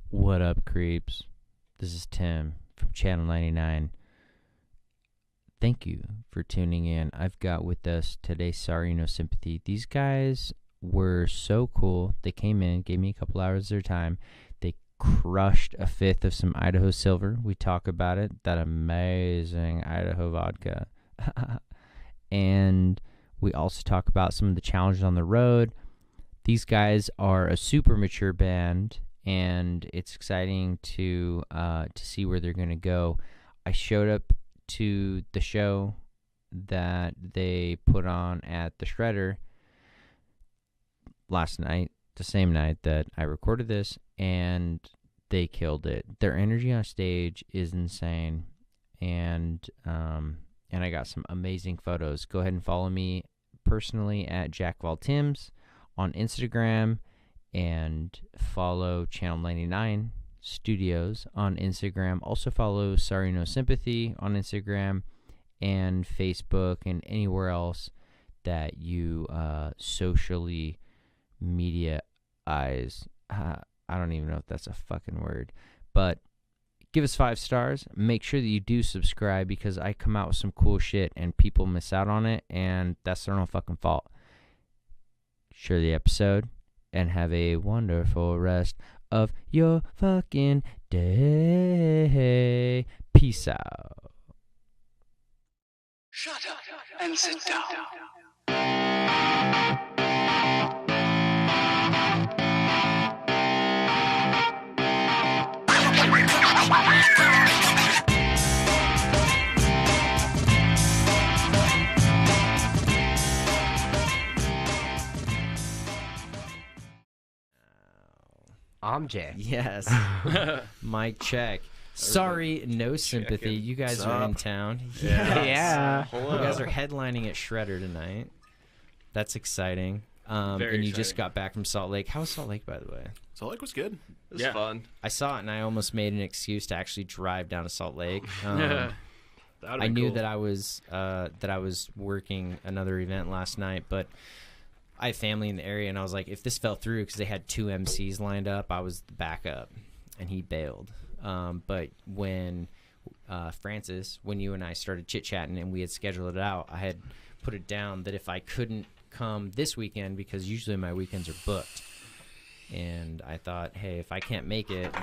What up, creeps? This is Tim from Channel 99. Thank you for tuning in. I've got with us today Sorry No Sympathy. These guys were so cool. They came in, gave me a couple hours of their time. They crushed a fifth of some Idaho Silver. We talk about it, that amazing Idaho vodka. And we also talk about some of the challenges on the road. These guys are a super mature band, and it's exciting to see where they're going to go. I showed up to the show that they put on at the Shredder last night, the same night that I recorded this, and they killed it. Their energy on stage is insane, and I got some amazing photos. Go ahead and follow me personally at Jack Vol Tims on Instagram, and follow Channel 99 Studios on Instagram. Also follow Sorry No Sympathy on Instagram and Facebook and anywhere else that you socially media eyes. I don't even know if that's a fucking word, but give us 5 stars. Make sure that you do subscribe, because I come out with some cool shit and people miss out on it, and that's their own fucking fault. Share the episode and have a wonderful rest of your fucking day. Peace out. Shut up and sit down. I'm Jay. Yes. Mic check. Sorry, no sympathy. You guys are in town. Yeah. You guys are headlining at Shredder tonight. That's exciting. And you just got back from Salt Lake. How was Salt Lake, by the way? Salt Lake was good. It was fun. I saw it, and I almost made an excuse to actually drive down to Salt Lake. I knew that I was working another event last night, but I have family in the area, and I was like, if this fell through, because they had 2 MCs lined up, I was the backup, and he bailed. But when Francis, when you and I started chit-chatting and we had scheduled it out, I had put it down that if I couldn't come this weekend, because usually my weekends are booked, and I thought, hey, if I can't make it,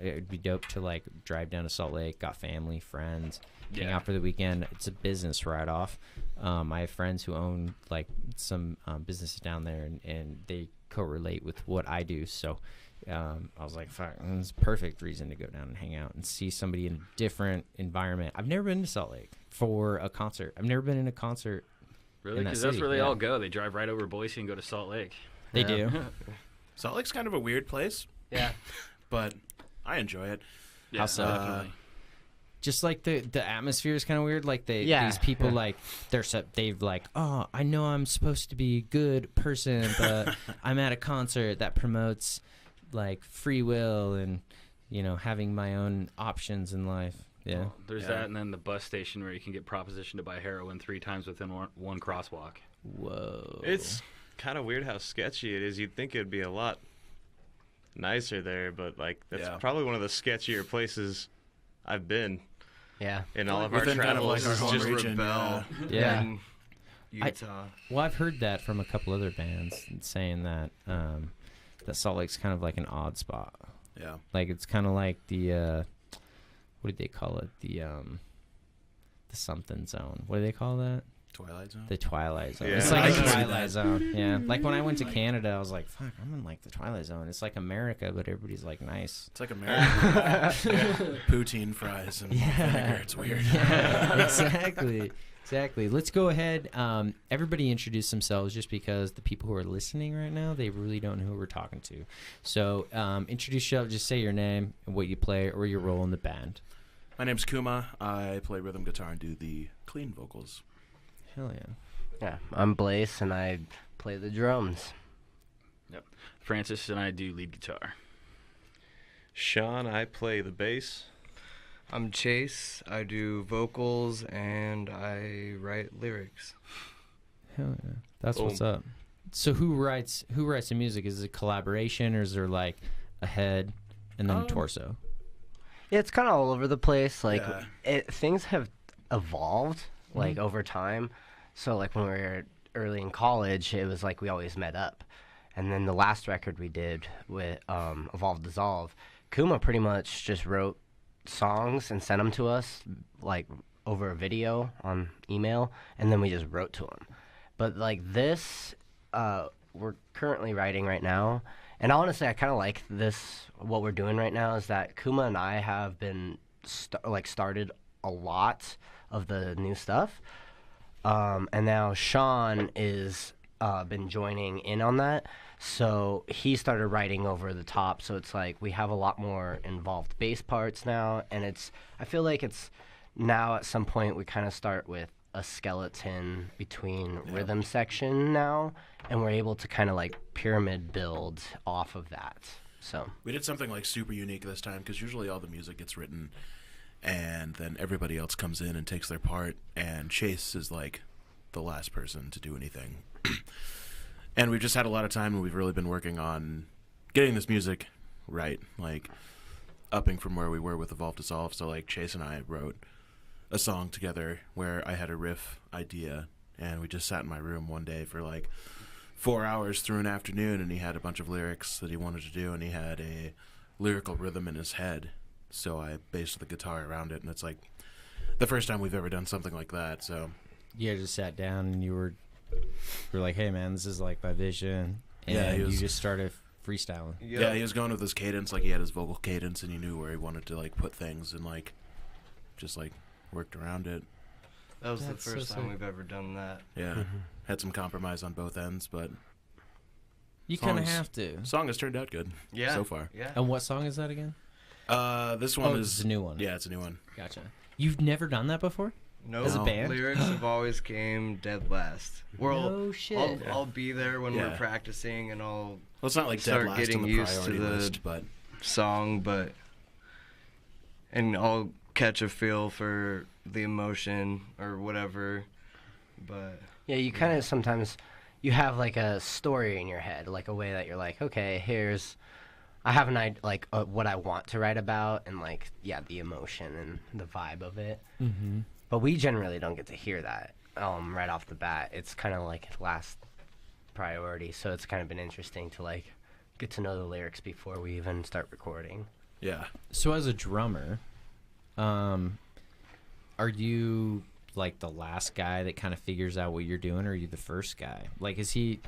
it'd be dope to like drive down to Salt Lake, got family, friends, hang out for the weekend. It's a business write-off. I have friends who own like some businesses down there, and they correlate with what I do. So I was like, fuck, it's a perfect reason to go down and hang out and see somebody in a different environment. I've never been to Salt Lake for a concert. I've never been in a concert. Really? Because that's where they all go. They drive right over Boise and go to Salt Lake. They do. Salt Lake's kind of a weird place. Yeah. But I enjoy it. Yeah, How so? definitely. Just like the atmosphere is kind of weird. Like these people like they've like, oh, I know I'm supposed to be a good person, but I'm at a concert that promotes like free will and having my own options in life. Yeah, Well, there's that, and then the bus station where you can get propositioned to buy heroin 3 times within one crosswalk. Whoa. It's kind of weird how sketchy it is. You'd think it'd be a lot nicer there, but like that's probably one of the sketchier places I've been. Yeah. In all of our Within travels, kind of like our home just region. rebel. Yeah. in Utah. Well, I've heard that from a couple other bands saying that that Salt Lake's kind of like an odd spot. Yeah. Like it's kind of like the what do they call it? The something zone. What do they call that? Twilight Zone. The Twilight Zone. Yeah. It's like I a can see Twilight that. Zone. Yeah. Like when I went to Canada, I was like, fuck, I'm in like the Twilight Zone. It's like America, but everybody's like nice. It's like American poutine fries and vinegar. It's weird. Yeah, exactly. Let's go ahead. Everybody introduce themselves, just because the people who are listening right now, they really don't know who we're talking to. So introduce yourself. Just say your name and what you play or your role in the band. My name's Kuma. I play rhythm guitar and do the clean vocals. Hell yeah. Yeah. I'm Blaze, and I play the drums. Yep. Francis and I do lead guitar. Sean, I play the bass. I'm Chase. I do vocals and I write lyrics. Hell yeah. That's what's up. So who writes the music? Is it a collaboration, or is there like a head and then torso. Yeah, it's kind of all over the place. Like, Yeah. things have evolved, like, over time. So, like, when we were early in college, it was like we always met up. And then the last record we did with Evolve Dissolve, Kuma pretty much just wrote songs and sent them to us, like, over a video on email, and then we just wrote to him. But, like, this, we're currently writing right now. And honestly, I kind of like this, what we're doing right now, is that Kuma and I have been, started a lot of the new stuff. And now Sean is been joining in on that. So he started writing over the top. So it's like we have a lot more involved bass parts now. And I feel like it's now at some point we kind of start with a skeleton between rhythm section now, and we're able to kind of like pyramid build off of that. So we did something like super unique this time, because usually all the music gets written and then everybody else comes in and takes their part, and Chase is like the last person to do anything. And we've just had a lot of time, and we've really been working on getting this music right, like upping from where we were with Evolve Dissolve. So like Chase and I wrote a song together where I had a riff idea, and we just sat in my room one day for like 4 hours through an afternoon, and he had a bunch of lyrics that he wanted to do, and he had a lyrical rhythm in his head. So I based the guitar around it, and it's like the first time we've ever done something like that. So You just sat down and you were like, hey man, this is like my vision, and you just started freestyling. Yeah, he was going with his cadence, like he had his vocal cadence, and he knew where he wanted to like put things, and like just like worked around it. That was That's the first so time sick. we've ever done that. Yeah, had some compromise on both ends, but You kind of Songs. have to. song has turned out good so far. Yeah. And what song is that again? This one It's is a new one. Yeah, it's a new one. Gotcha. You've never done that before? No, As a band? lyrics have always came dead last. No shit. I'll be there when Yeah. we're practicing, and I'll Well, it's not like Start dead last getting on the used to priority the- list, but song, and I'll catch a feel for the emotion or whatever. But Yeah, you kind of sometimes you have like a story in your head, like a way that you're like, okay, I have an idea, like what I want to write about, and like the emotion and the vibe of it. Mm-hmm. But we generally don't get to hear that right off the bat. It's kind of like last priority, so it's kind of been interesting to like get to know the lyrics before we even start recording. yeah. So as a drummer, are you like the last guy that kind of figures out what you're doing, or are you the first guy? Like,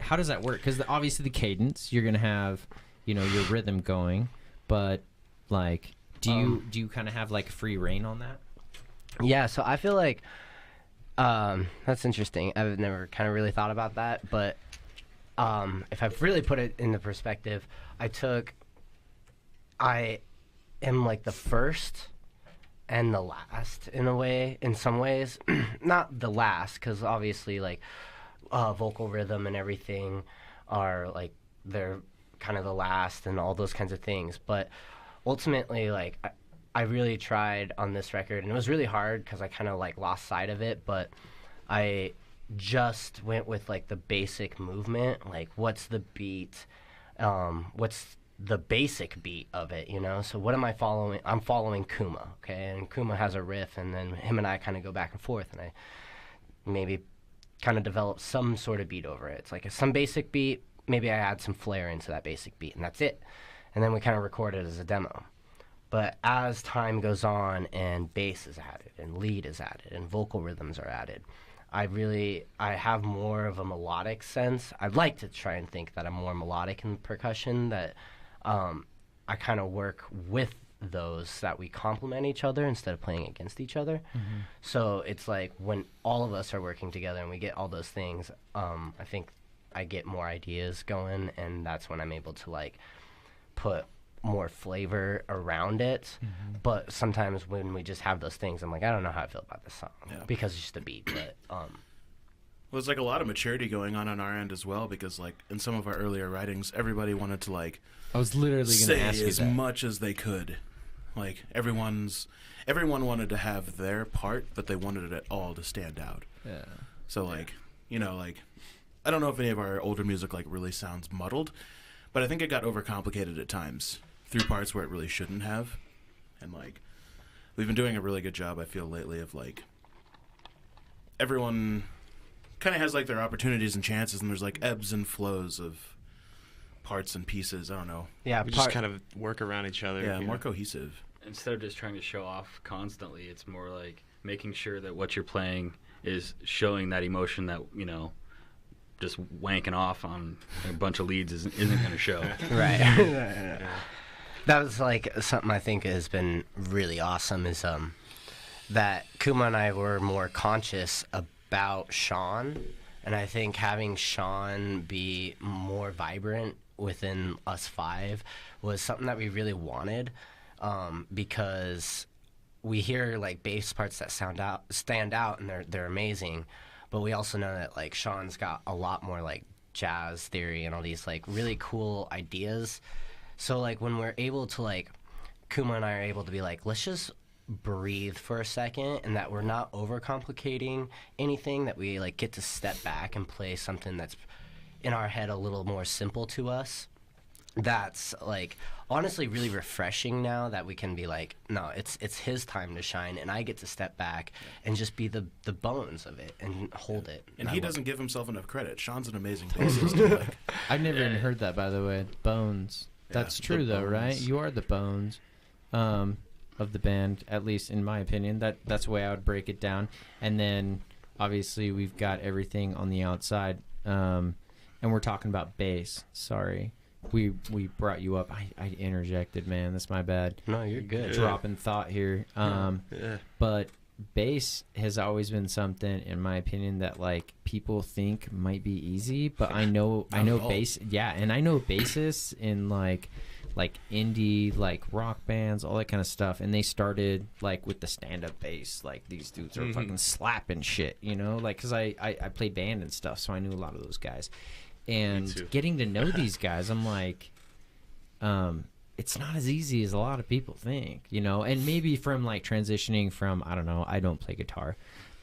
how does that work? Because obviously the cadence, you're gonna have, your rhythm going, but like, do you kind of have like free reign on that? Yeah, so I feel like that's interesting. I've never kind of really thought about that, but if I've really put it into perspective, I am like the first and the last in a way, in some ways. Not the last, because obviously like vocal rhythm and everything are like, they're kind of the last and all those kinds of things. But ultimately, like, I really tried on this record, and it was really hard because I kind of like lost sight of it, but I just went with like the basic movement, like what's the beat, what's the basic beat of it, so what am I following? I'm following Kuma, okay, and Kuma has a riff, and then him and I kind of go back and forth, and I maybe kind of develop some sort of beat over it. It's like some basic beat, maybe I add some flair into that basic beat, and that's it, and then we kind of record it as a demo. But as time goes on and bass is added and lead is added and vocal rhythms are added, I have more of a melodic sense. I'd like to try and think that I'm more melodic in percussion, that I kind of work with those, that we complement each other instead of playing against each other. Mm-hmm. So it's like when all of us are working together and we get all those things, I think I get more ideas going, and that's when I'm able to like put more flavor around it. Mm-hmm. But sometimes when we just have those things, I'm like, I don't know how I feel about this song because it's just a beat. But well, there's like a lot of maturity going on our end as well, because like in some of our earlier writings, everybody wanted to like I was literally going to ask you as that. much as they could. Like everyone wanted to have their part, but they wanted it all to stand out. Yeah. So like, like I don't know if any of our older music like really sounds muddled, but I think it got overcomplicated at times through parts where it really shouldn't have. And, like, we've been doing a really good job, I feel, lately of, like, everyone kind of has, like, their opportunities and chances, and there's, like, ebbs and flows of parts and pieces. I don't know. Yeah, We just kind of work around each other. Yeah, more cohesive. Instead of just trying to show off constantly, it's more like making sure that what you're playing is showing that emotion that, you know, just wanking off on a bunch of leads isn't going to show. Right. That was like something I think has been really awesome is that Kuma and I were more conscious about Sean, and I think having Sean be more vibrant within us five was something that we really wanted, because we hear like bass parts that stand out and they're amazing, but we also know that like Sean's got a lot more like jazz theory and all these like really cool ideas. So like when we're able to like Kuma and I are able to be like, let's just breathe for a second, and that we're not overcomplicating anything, that we like get to step back and play something that's in our head a little more simple to us. That's like honestly really refreshing now that we can be like, no, it's his time to shine, and I get to step back and just be the bones of it and hold it. And he doesn't give himself enough credit. Sean's an amazing bassist. Like, I've never even heard that, by the way. Bones. That's true, though, right? You are the bones of the band, at least in my opinion. That's the way I would break it down. And then, obviously, we've got everything on the outside. And we're talking about bass. Sorry. We brought you up. I interjected, man. That's my bad. No, you're good. Dropping thought here. But bass has always been something, in my opinion, that like people think might be easy, but I know bass. Yeah, and I know bassists in like indie like rock bands, all that kind of stuff, and they started like with the stand-up bass. Like these dudes are fucking slapping shit, you know, like because I played band and stuff, so I knew a lot of those guys. And getting to know these guys, I'm like, it's not as easy as a lot of people think, you know. And maybe from like transitioning from, I don't know, I don't play guitar,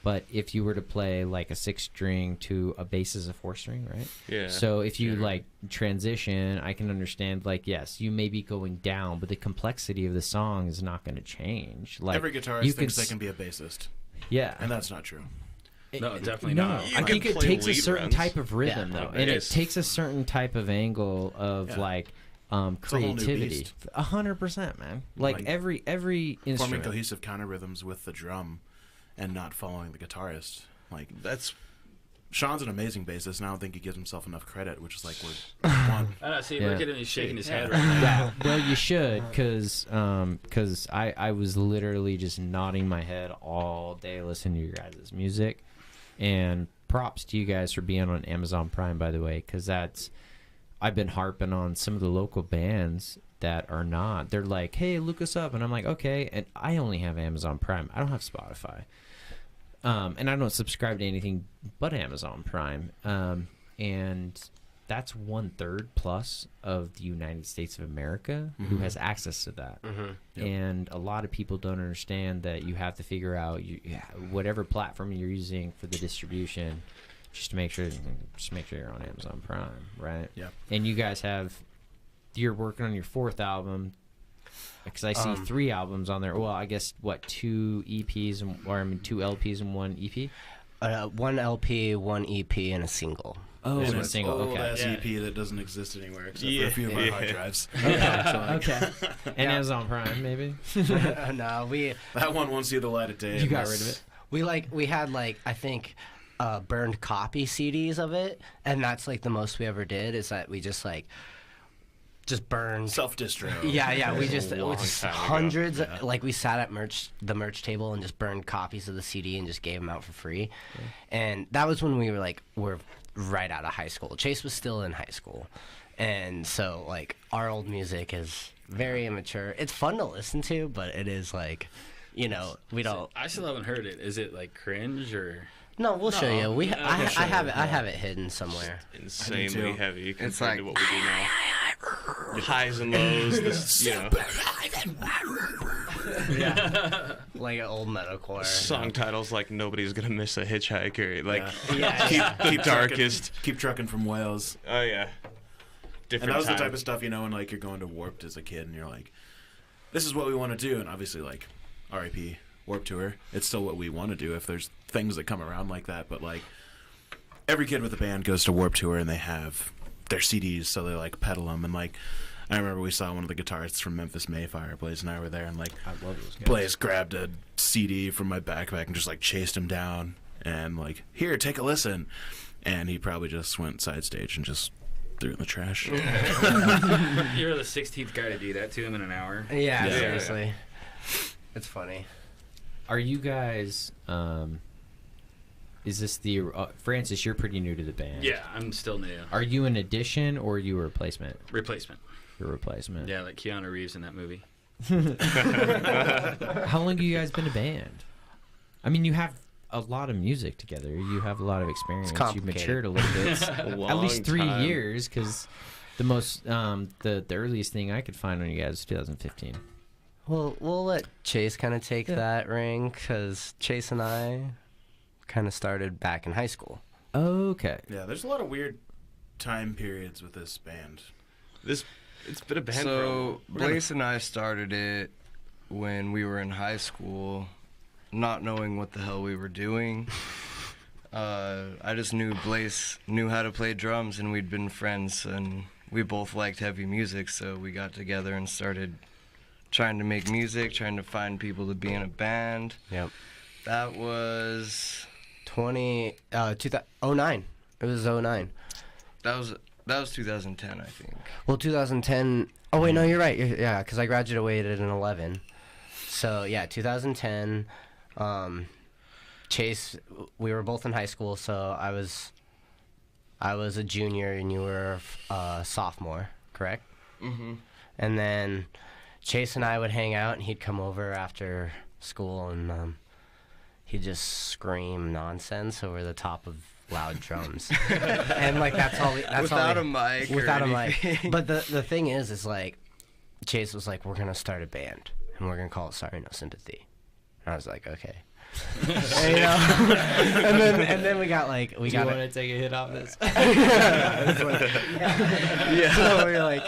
but if you were to play like a 6-string to a bass is a 4-string, right? Yeah. So if you like transition, I can understand, like, yes, you may be going down, but the complexity of the song is not going to change. Like every guitarist thinks they can be a bassist. Yeah. And that's not true. No, definitely not. I think it takes a certain type of rhythm, though, and it takes a certain type of angle of like creativity. 100%, man. Like every instrument, forming cohesive counter rhythms with the drum, and not following the guitarist. Like that's Sean's an amazing bassist, and I don't think he gives himself enough credit, which is like we're one. I don't see. Look at him; he's shaking his head right now. Yeah. Well, you should, because I was literally just nodding my head all day listening to your guys' music. And props to you guys for being on Amazon Prime, by the way, because I've been harping on some of the local bands that are not. They're like, hey, look us up. And I'm like, okay. And I only have Amazon Prime. I don't have Spotify. And I don't subscribe to anything but Amazon Prime. And that's 1/3 plus of the United States of America who has access to that. Yep. And a lot of people don't understand that you have to figure out whatever platform you're using for the distribution, just to make sure you're on Amazon Prime, right? Yeah. And you guys you're working on your 4th album, because I see 3 albums on there. Well, I guess 2 EPs 2 LPs and 1 EP. 1 LP, 1 EP, and a single. Oh, and a single. Old Okay. ass EP that doesn't exist anywhere except for a few of our hard drives. Okay. And Amazon Prime, maybe. No, that one won't see the light of day. You got rid of it. We had like I think burned copy CDs of it, and that's like the most we ever did. Is that we just burned self-distro. Yeah, we just hundreds. Like we sat at the merch table and just burned copies of the CD and just gave them out for free. Yeah. And that was when we were right out of high school. Chase was still in high school, and so like our old music is very immature. It's fun to listen to, but it is like, you know, we don't. I still haven't heard it. Is it like cringe or? No, we'll show you. I have it hidden somewhere. Insanely heavy compared to what we do now. Highs and lows, like an old metalcore. Song titles like "Nobody's Gonna Miss a Hitchhiker," like keep darkest. Keep trucking from Wales. Oh yeah. different. And that was time. the type of stuff, when like you're going to Warped as a kid, and you're like, this is what we want to do, and obviously like, R.I.P. Warped Tour, it's still what we want to do if there's things that come around like that, but like, every kid with a band goes to Warped Tour and they have their CDs, so they like pedal them, and like, I remember we saw one of the guitarists from Memphis Mayfire, Blaze and I were there, and like, I love those guys. Blaze grabbed a CD from my backpack and just like chased him down, and like, here, take a listen, and he probably just went side stage and just threw it in the trash. You're the 16th guy to do that to him in an hour. Yeah, seriously. It's funny. Are you guys? Is this the Francis? You're pretty new to the band. Yeah, I'm still new. Are you an addition or are you a replacement? Replacement. You're a replacement. Yeah, like Keanu Reeves in that movie. How long have you guys been a band? I mean, you have a lot of music together. You have a lot of experience. You've matured a little bit. At least 3 years, because the most the earliest thing I could find on you guys was 2015. Well, we'll let Chase kind of take that ring, because Chase and I kind of started back in high school. Okay. Yeah, there's a lot of weird time periods with this band. It's been a band. So Blaze and I started it when we were in high school, not knowing what the hell we were doing. I just knew Blaze knew how to play drums, and we'd been friends, and we both liked heavy music, so we got together and started trying to make music, trying to find people to be in a band. Yep. That was 09. It was 09. That was 2010, I think. Well, 2010. Oh wait, no, you're right. Yeah, because I graduated in 11. So yeah, 2010. Chase, we were both in high school, so I was a junior and you were a sophomore, correct? Mm-hmm. And then Chase and I would hang out, and he'd come over after school, and he'd just scream nonsense over the top of loud drums. And like that's all. Without a mic. Without a mic. But the thing is like, Chase was like, we're gonna start a band, and we're gonna call it Sorry No Sympathy. And I was like, okay. and then we got like Do you want to take a hit off this? Yeah. So we were like,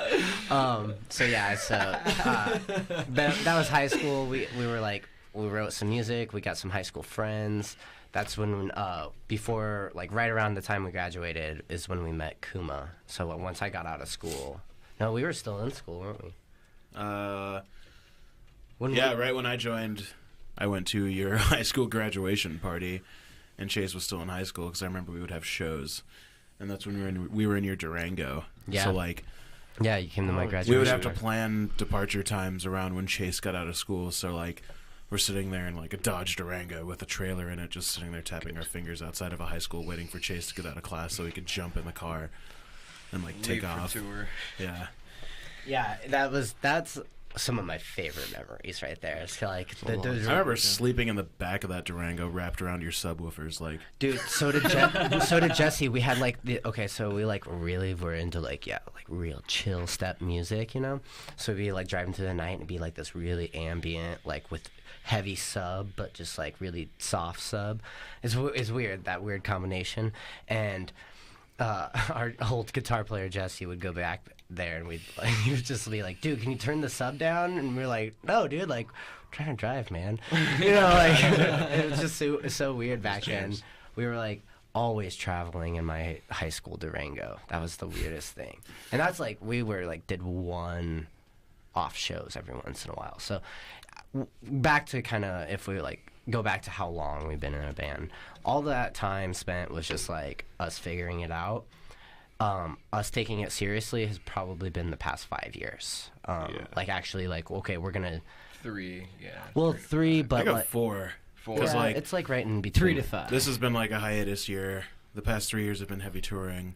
that was high school. We were like, we wrote some music. We got some high school friends. That's when before, like right around the time we graduated is when we met Kuma. So once I got out of school, no, we were still in school, weren't we? Right when I joined, I went to your high school graduation party, and Chase was still in high school, because I remember we would have shows, and that's when we were in your Durango. Yeah. So like, yeah, you came to my graduation. we would have to plan departure times around when Chase got out of school. So like, we're sitting there in like a Dodge Durango with a trailer in it, just sitting there tapping our fingers outside of a high school, waiting for Chase to get out of class so he could jump in the car and like take off. Tour. Yeah. Yeah, that's some of my favorite memories right there. It's like I remember sleeping in the back of that Durango wrapped around your subwoofers, like. Dude, so did Jesse. We had like so we like really were into like real chill step music, you know. So we'd be like driving through the night and it'd be like this really ambient, like with heavy sub, but just like really soft sub. It's weird, that weird combination. And our old guitar player Jesse would go back there, and he would just be like, dude, can you turn the sub down? And we're like, no, dude, like, we're trying to drive, man. You know, like, it was just so weird back then. We were like always traveling in my high school Durango. That was the weirdest thing. And that's like, we were like, did one off shows every once in a while. So back to kind of, if we like go back to how long we've been in a band, all that time spent was just like us figuring it out. Us taking it seriously has probably been the past 5 years. Like actually, like, okay, we're gonna 3, yeah. Well, 3, but I got like 4. 4. Yeah, like, it's like right in between. 3 to 5. This has been like a hiatus year. The past 3 years have been heavy touring,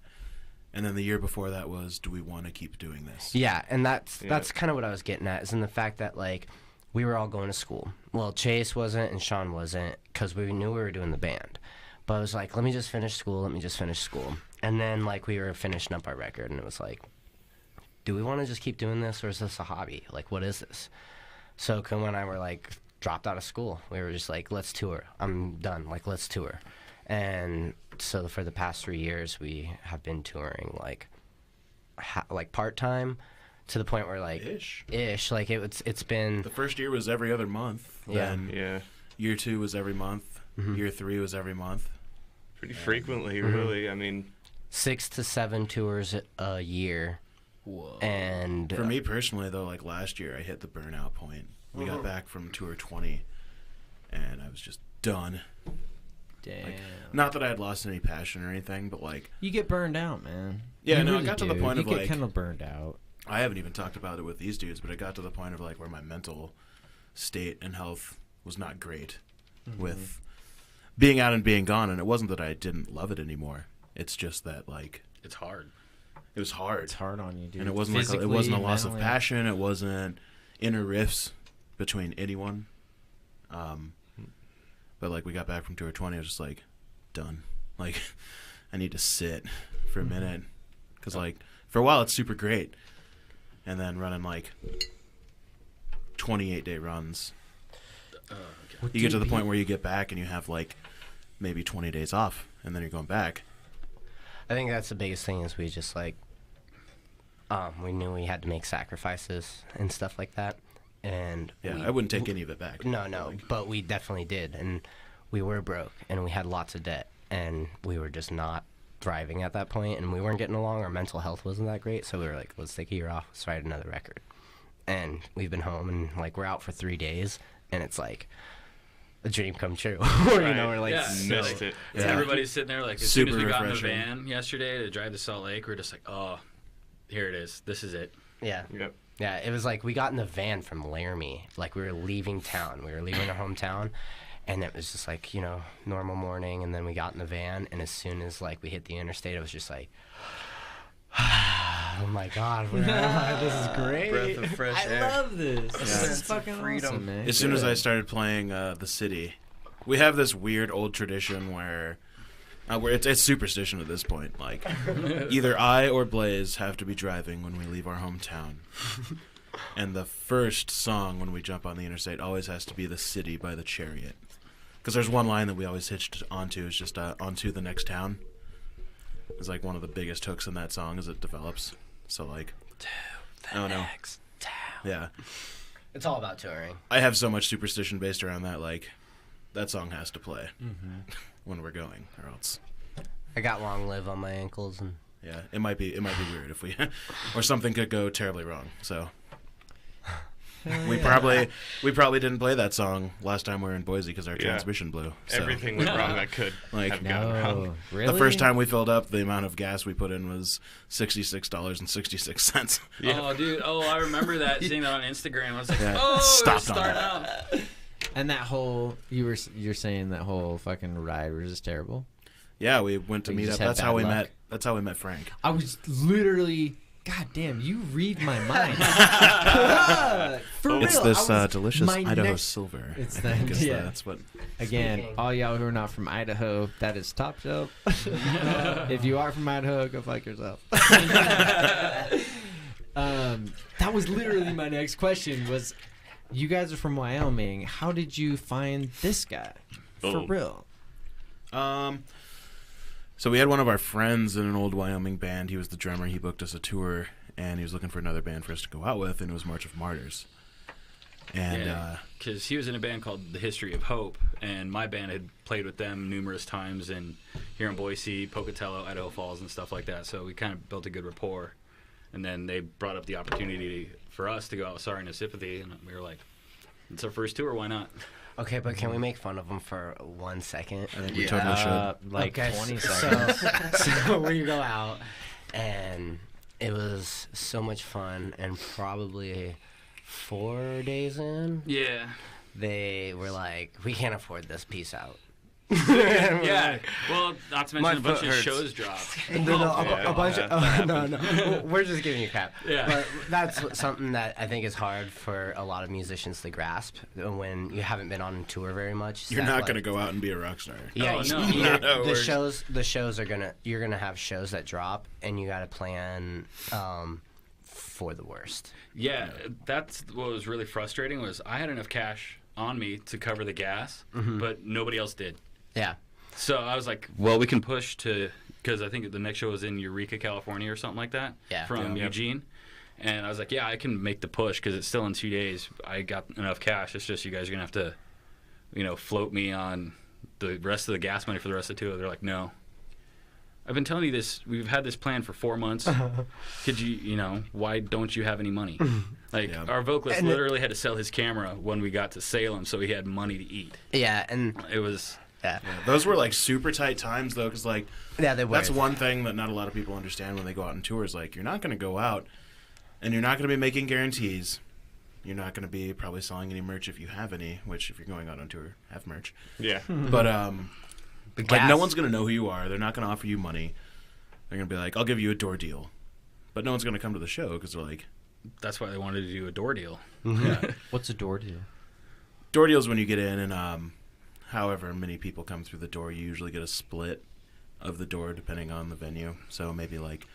and then the year before that was, do we want to keep doing this? Yeah, and that's kind of what I was getting at, is in the fact that like we were all going to school. Well, Chase wasn't and Sean wasn't, because we knew we were doing the band. But I was like, let me just finish school. And then like we were finishing up our record, and it was like, do we want to just keep doing this, or is this a hobby? Like, what is this? So Kuma and I were like, dropped out of school. We were just like, let's tour. I'm done. Like, let's tour. And so for the past 3 years, we have been touring like like part-time to the point where like ish like it's been the first year was every other month. Then Yeah. Year 2 was every month. Year 3 was every month. Pretty frequently, really. I mean, 6 to 7 tours a year. Whoa. And for me personally, though, like last year, I hit the burnout point. We got back from tour 20, and I was just done. Damn. Like, not that I had lost any passion or anything, but like you get burned out, man. Yeah, you no, really it got to the do. point you of get like kind of burned out. I haven't even talked about it with these dudes, but it got to the point of like where my mental state and health was not great with being out and being gone. And it wasn't that I didn't love it anymore. It's just that like It's hard. it was hard. It's hard on you, dude. And it wasn't like it wasn't a loss of passion. It wasn't inner rifts between anyone. But like we got back from tour 20, I was just like done. Like I need to sit for a minute because like for a while it's super great, and then running like 28-day runs, you get to the point where you get back and you have like maybe 20 days off, and then you're going back. I think that's the biggest thing is we just like we knew we had to make sacrifices and stuff like that, and I wouldn't take any of it back. No, but we definitely did, and we were broke and we had lots of debt, and we were just not thriving at that point, and we weren't getting along. Our mental health wasn't that great, so we were like, let's take a year off, let's write another record. And we've been home, and like we're out for 3 days, and it's like a dream come true. You know, we're like missed it. Yeah. Everybody's sitting there like as Super soon as we got in the refreshing. van yesterday to drive to Salt Lake, we're just like, oh, here it is. This is it. Yeah. Yep. Yeah, it was like we got in the van from Laramie. Like we were leaving town. We were leaving our hometown. And it was just like, you know, normal morning. And then we got in the van. And as soon as like we hit the interstate, it was just like, oh my God, where am I? This is great. Breath of fresh air. I love this. This is It's fucking freedom. awesome, man. As soon as I started playing The City, we have this weird old tradition where it's superstition at this point. Like, either I or Blaze have to be driving when we leave our hometown. And the first song when we jump on the interstate always has to be The City by The Chariot. Because there's one line that we always hitched onto, is just onto the next town. It's like one of the biggest hooks in that song as it develops. So like, Next town. Yeah. It's all about touring. I have so much superstition based around that, like, that song has to play when we're going, or else. I got long live on my ankles, and Yeah, it might be weird if we, or something could go terribly wrong. So we probably didn't play that song last time we were in Boise because our transmission blew. So. Everything went wrong that could Like, have gone wrong. No, really? The first time we filled up, the amount of gas we put in was $66.66. Yeah. Oh, dude. Oh, I remember that. Seeing that on Instagram. I was like, Yeah. oh, Stopped we're on starting out. And that whole you're saying that whole fucking ride was just terrible. Yeah, we went to You meet just up. had That's how bad we luck. met. That's how we met Frank. I was literally, God damn, you read my mind. For real, It's this I was- delicious my Idaho next- silver. It's I think that- yeah. That's what. Again, Speaking. all y'all who are not from Idaho, that is top shelf. If you are from Idaho, go fuck yourself. That was literally my next question was, you guys are from Wyoming. How did you find this guy? For Oh. real. So we had one of our friends in an old Wyoming band. He was the drummer. He booked us a tour, and he was looking for another band for us to go out with, and it was March of Martyrs. And Because he was in a band called The History of Hope, and my band had played with them numerous times in here in Boise, Pocatello, Idaho Falls, and stuff like that. So we kind of built a good rapport. And then they brought up the opportunity for us to go out with Sorry No Sympathy, and we were like, it's our first tour, why not? okay, but can we make fun of him for 1 second? I think we totally should. Like Okay, 20 so- seconds. So we go out, and it was so much fun, and probably 4 days in, Yeah. they were like, we can't afford this, peace out. Yeah. Well, not to My mention a bunch foot of hurts. shows dropped. No, Yeah, a bunch that of no. We're just giving you crap. Yeah. But that's something that I think is hard for a lot of musicians to grasp when you haven't been on tour very much. You're that, not like, going to go out and be a rock star. Yeah, Oh, no. Not how it the works. shows are you're gonna have shows that drop, and you got to plan for the worst. Yeah, that's what was really frustrating was I had enough cash on me to cover the gas, but nobody else did. Yeah. So I was like, well, we can push to because I think the next show was in Eureka, California, or something like that. Yeah. From Eugene. And I was like, yeah, I can make the push because it's still in 2 days. I got enough cash. It's just you guys are gonna have to, float me on the rest of the gas money for the rest of the tour. They're like, no. I've been telling you this. We've had this plan for 4 months. Could you, why don't you have any money? Our vocalist literally had to sell his camera when we got to Salem, so he had money to eat. Yeah, and it was. Yeah. Those were like super tight times though, because they were. That's one thing that not a lot of people understand when they go out on tours. Like, you're not going to go out, and you're not going to be making guarantees. You're not going to be probably selling any merch if you have any. Which, if you're going out on tour, have merch. Yeah. But no one's going to know who you are. They're not going to offer you money. They're going to be like, I'll give you a door deal. But no one's going to come to the show because they're like... That's why they wanted to do a door deal. Yeah. What's a door deal? Door deal is when you get in and however many people come through the door, you usually get a split of the door depending on the venue. So maybe like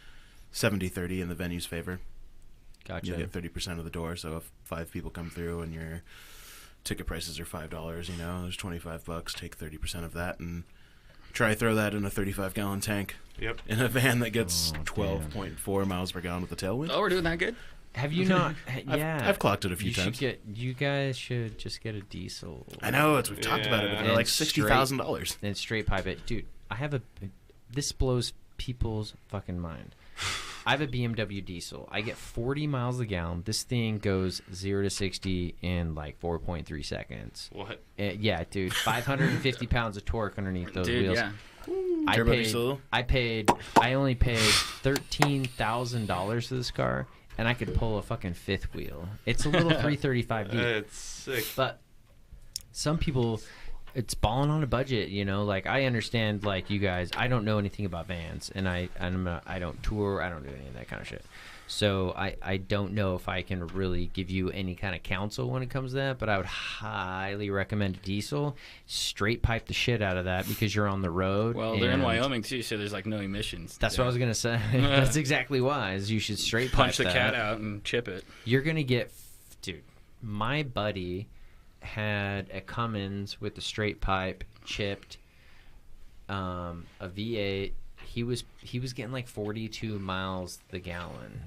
70-30 in the venue's favor. Gotcha. You get 30% of the door. So if 5 people come through and your ticket prices are $5, there's $25. Take 30% of that and... try throw that in a 35-gallon tank. Yep. In a van that gets 12.4 miles per gallon with a tailwind. Oh, we're doing that good? Have you not? Yeah. I've clocked it a few times. You guys should just get a diesel. I know. We've talked about it. But they're like $60,000. Then straight pipe it. Dude, this blows people's fucking mind. I have a BMW diesel. I get 40 miles a gallon. This thing goes 0 to 60 in like 4.3 seconds. What? Yeah, dude. 550 pounds of torque underneath those wheels. Yeah. I only paid $13,000 for this car, and I could pull a fucking fifth wheel. It's a little 335D. It's sick. But some people, it's balling on a budget, Like, I understand, like, you guys, I don't know anything about vans, and I don't tour, I don't do any of that kind of shit. So I don't know if I can really give you any kind of counsel when it comes to that, but I would highly recommend a diesel. Straight pipe the shit out of that because you're on the road. Well, they're in Wyoming too, so there's like no emissions. That's what I was gonna say. That's exactly why. Is you should straight punch pipe the cat out and chip it. You're gonna get, dude. My buddy had a Cummins with the straight pipe chipped, a V8. He was getting like 42 miles the gallon.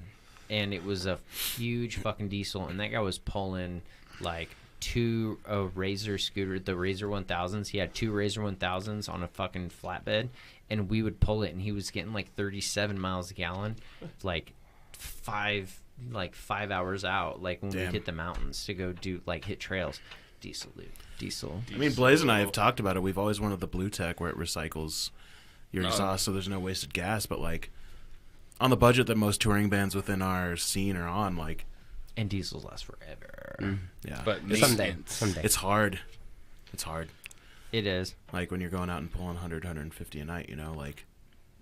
And it was a huge fucking diesel, and that guy was pulling like two Razor scooter, the Razor 1000s. He had 2 Razor 1000s on a fucking flatbed, and we would pull it, and he was getting like 37 miles a gallon, like 5 hours out, like when we hit the mountains to go do hit trails. Diesel, dude. Diesel. I mean, Blaze and I have talked about it. We've always wanted the Blue Tech where it recycles your exhaust, so there's no wasted gas, but like. On the budget that most touring bands within our scene are on, and diesels last forever. Yeah, but someday it's hard. It's hard. It is. Like when you're going out and pulling 100, 150 a night,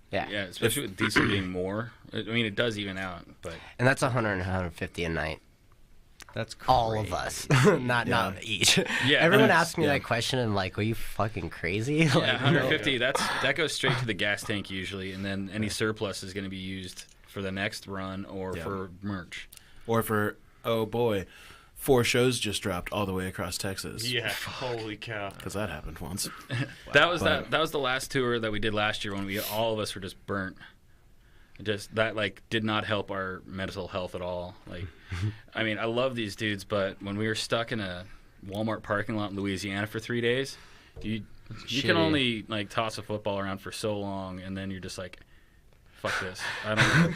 Yeah, especially with diesel being more. I mean, it does even out, but and that's 100, 150 a night. That's crazy. All of us, not each. Yeah, everyone asks me that question, and like, are you fucking crazy? Yeah, 150. That goes straight to the gas tank usually, and then any surplus is going to be used for the next run or for merch, or for 4 shows just dropped all the way across Texas. Yeah, holy cow! Because that happened once. That was the last tour that we did last year when all of us were just burnt. Just that did not help our mental health at all. I mean, I love these dudes, but when we were stuck in a Walmart parking lot in Louisiana for 3 days, you can only toss a football around for so long, and then you're just like, fuck this. I don't know.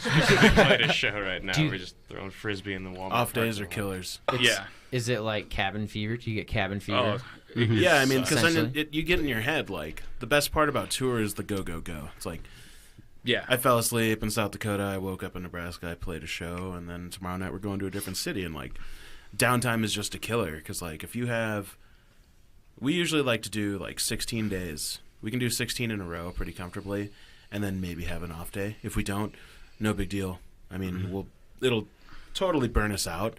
We played a show right now. We're just throwing frisbee in the Walmart. Off days are killers. Is it like cabin fever? Do you get cabin fever? Oh, yeah, I mean, because then you get in your head the best part about tour is the go go go. It's like. Yeah, I fell asleep in South Dakota. I woke up in Nebraska. I played a show, and then tomorrow night we're going to a different city. And downtime is just a killer because if you have, we usually like to do 16 days. We can do 16 in a row pretty comfortably, and then maybe have an off day. If we don't, no big deal. I mean, it'll totally burn us out.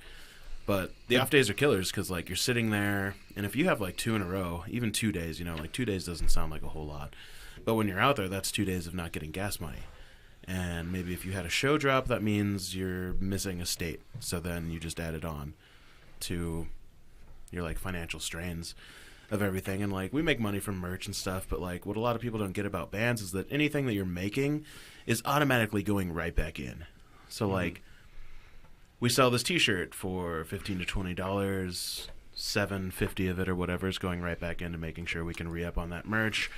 But the off days are killers because you're sitting there, and if you have 2 in a row, even 2 days, 2 days doesn't sound like a whole lot. But when you're out there, that's 2 days of not getting gas money. And maybe if you had a show drop, that means you're missing a state. So then you just add it on to your financial strains. of everything. And like we make money from merch and stuff, but like what a lot of people don't get about bands is that anything that you're making is automatically going right back in. So like we sell this t-shirt for $15 to $20, $7.50 of it or whatever is going right back into making sure we can re-up on that merch.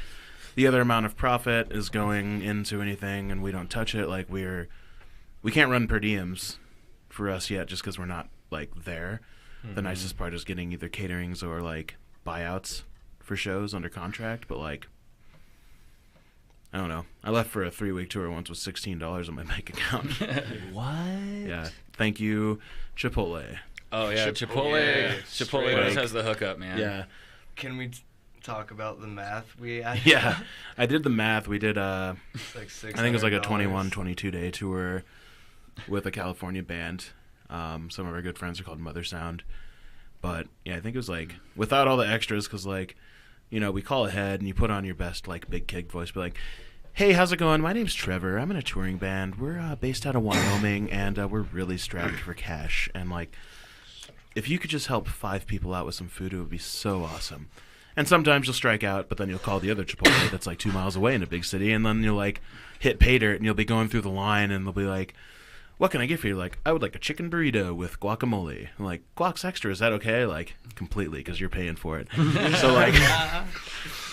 The other amount of profit is going into anything, and we don't touch it. Like we can't run per diems for us yet, just because we're not like there. The nicest part is getting either caterings or like buyouts for shows under contract. But like, I don't know. I left for a 3-week tour once with $16 on my bank account. What? Yeah. Thank you, Chipotle. Oh yeah, Chipotle. Chipotle always has the hookup, man. Yeah. Can we talk about the math we had? Yeah. I did the math. We did Like I think it was like a 21, 22-day tour with a California band. Some of our good friends are called Mother Sound. But yeah, I think it was like without all the extras, because like, you know, we call ahead and you put on your best like big kid voice, be like, "Hey, how's it going? My name's Trevor. I'm in a touring band. We're based out of Wyoming, and we're really strapped for cash. And like, if you could just help 5 people out with some food, it would be so awesome." And sometimes you'll strike out, but then you'll call the other Chipotle that's like 2 miles away in a big city, and then you'll like hit pay dirt, and you'll be going through the line, and they'll be like, "What can I get for you?" Like, "I would like a chicken burrito with guacamole." I'm like, "Guac's extra, is that okay?" Like, completely, because you're paying for it. So like,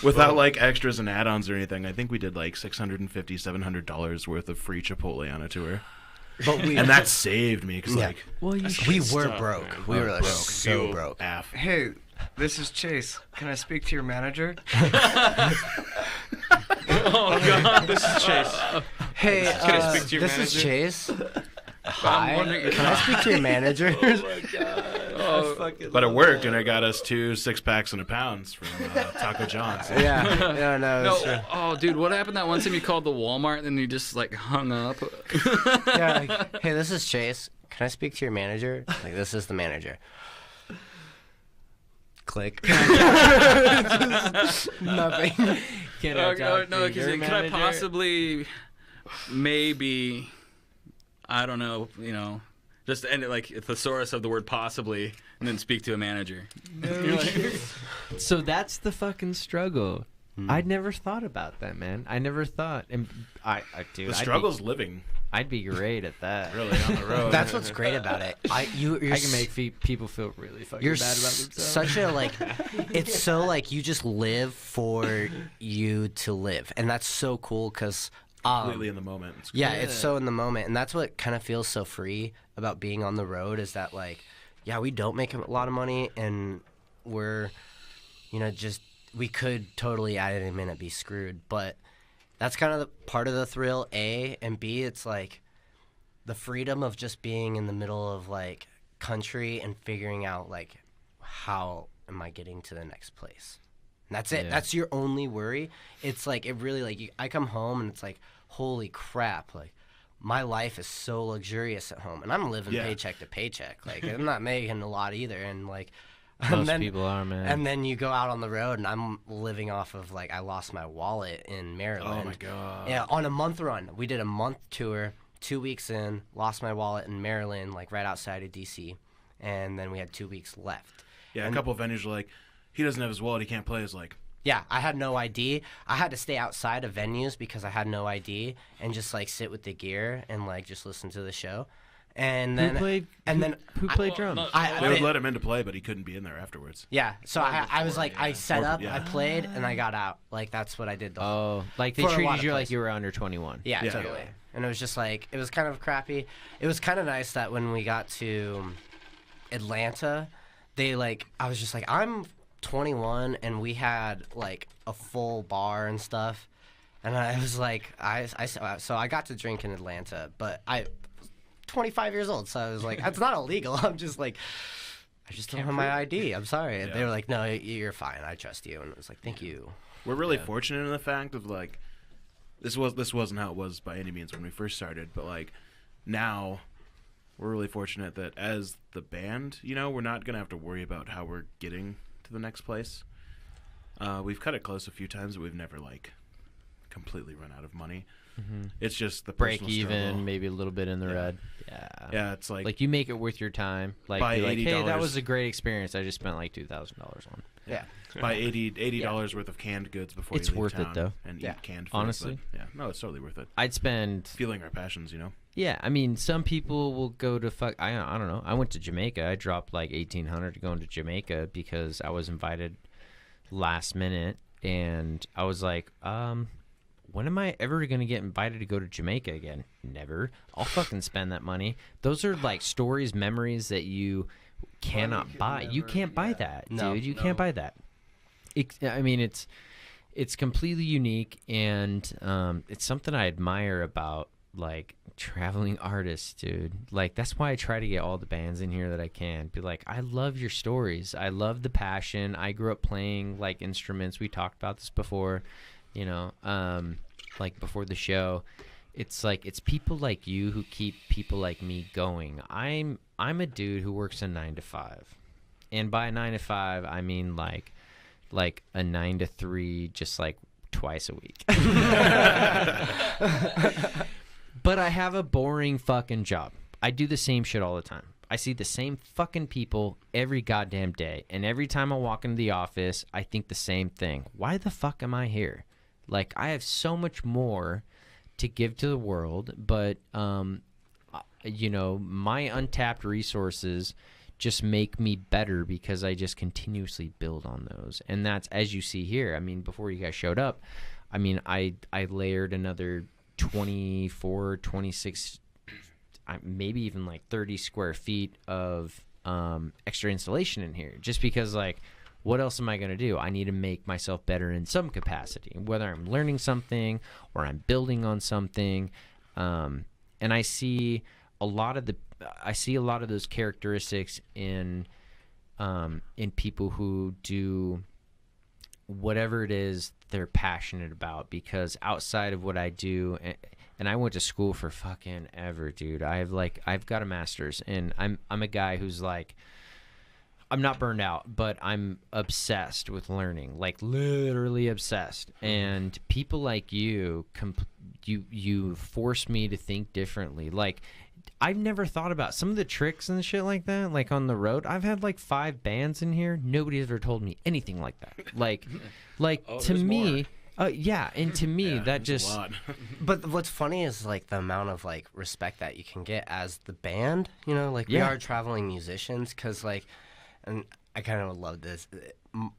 without like extras and add-ons or anything, I think we did like $650, $700 worth of free Chipotle on a tour. But And that saved me, because like, Well, you we good were stuff, broke. man. We were like broke. so broke. Af. Hey, this is Chase. Can I speak to your manager? Oh God, this is Chase. Hey, Can I speak to your this manager? is Chase. Hi. wondering- Can I speak to your manager? But it worked, and it got us 2 6-packs and a pounds from Taco John's. Yeah, no, No, it's true. oh, dude, what happened that one time you called the Walmart and then you just like hung up? Yeah, like, hey, this is Chase. Can I speak to your manager? Like, this is the manager. Click. Nothing. Can No, talk no, to your can I manager? possibly, maybe, I don't know, you know, just end it like thesaurus of the word possibly, and then speak to a manager. So that's the fucking struggle. I'd never thought about that, man. I never thought, and dude, The struggle's living, I'd be great at that. really, on the road. That's what's great about it. You're I can make people feel really fucking you're bad about themselves. such a like. It's so like you just live for you to live, and that's so cool because. completely in the moment. It's Yeah, it's so in the moment, and that's what kind of feels so free about being on the road is that like, yeah, we don't make a lot of money, and we're, you know, just we could totally at any minute be screwed, but that's kind of the part of the thrill. A and B, it's like the freedom of just being in the middle of like country and figuring out like how am I getting to the next place. And that's it. Yeah. That's your only worry. It's like it really like I come home and it's like holy crap, like my life is so luxurious at home, and I'm living Yeah. paycheck to paycheck. Like I'm not making a lot either, and like Most people are, man. and then you go out on the road, and I'm living off of like I lost my wallet in Maryland. Oh my god. Yeah, on a month run, we did a month tour. 2 weeks in, lost my wallet in Maryland, like right outside of DC, and then we had 2 weeks left. Yeah, And- a couple of venues are like, he doesn't have his wallet, he can't play. It's like, Yeah, I had no ID. I had to stay outside of venues because I had no ID and just like sit with the gear and like just listen to the show. And then who played drums? they would let him in to play, but he couldn't be in there afterwards. Yeah, so I was like I set up, Yeah. I played, and I got out. Like that's what I did. Like they For a lot treated of you like places. you were under 21. Yeah, Yeah. totally. And it was just like it was kind of crappy. It was kind of nice that when we got to Atlanta, they like I was just like I'm 21 and we had like a full bar and stuff, and I was like so I got to drink in Atlanta, but I 25 years old, so I was like that's not illegal. I'm just like I just don't have my ID. I'm sorry. And they were like, no, you're fine. I trust you. And I was like, thank you. We're really fortunate in the fact of like, this wasn't how it was by any means when we first started, but like now we're really fortunate that as the band, you know, we're not gonna have to worry about how we're getting to the next place. We've cut it close a few times, but we've never like completely run out of money. It's just the break personal even, struggle. maybe a little bit in the red. Yeah, it's like you make it worth your time. Like, buy be like, hey, that $80 was a great experience. I just spent like $2,000 on. Yeah. buy $80 worth of canned goods before It's you leave worth it, town though. and Yeah. eat canned food. Honestly. But, yeah, no, it's totally worth it. I'd spend. Feeling our passions, you know. Yeah, I mean, some people will go to I don't know. I went to Jamaica. I dropped like $1,800 to go into Jamaica because I was invited last minute, and I was like, when am I ever going to get invited to go to Jamaica again? Never. I'll fucking spend that money. Those are like stories, memories that you cannot buy. You can't buy that, dude. You can't buy that. I mean, it's completely unique, and it's something I admire about like traveling artists, dude. Like, that's why I try to get all the bands in here that I can. Be like, I love your stories. I love the passion. I grew up playing like instruments. We talked about this before, you know, like before the show. It's like, it's people like you who keep people like me going. I'm a dude who works a 9 to 5. And by 9 to 5, I mean like a 9 to 3, just like twice a week. But I have a boring fucking job. I do the same shit all the time. I see the same fucking people every goddamn day. And every time I walk into the office, I think the same thing. Why the fuck am I here? Like, I have so much more to give to the world, but, you know, my untapped resources just make me better because I just continuously build on those. And that's, as you see here, I mean, before you guys showed up, I mean, I layered another 24, 26, maybe even like 30 square feet of extra installation in here, just because, like, what else am I going to do? I need to make myself better in some capacity, whether I'm learning something or I'm building on something. And I see a lot of those characteristics in people who do whatever it is they're passionate about, because outside of what I do, and I went to school for fucking ever, dude. I've got a master's, and I'm a guy who's like, I'm not burned out, but I'm obsessed with learning, like literally obsessed. And people like you force me to think differently. Like, I've never thought about some of the tricks and shit like that, like on the road. I've had like 5 bands in here. Nobody's ever told me anything like that. Like to me, yeah, and to me that just. A lot. But what's funny is like the amount of like respect that you can get as the band. You know, like we are traveling musicians, because like, and I kind of love this.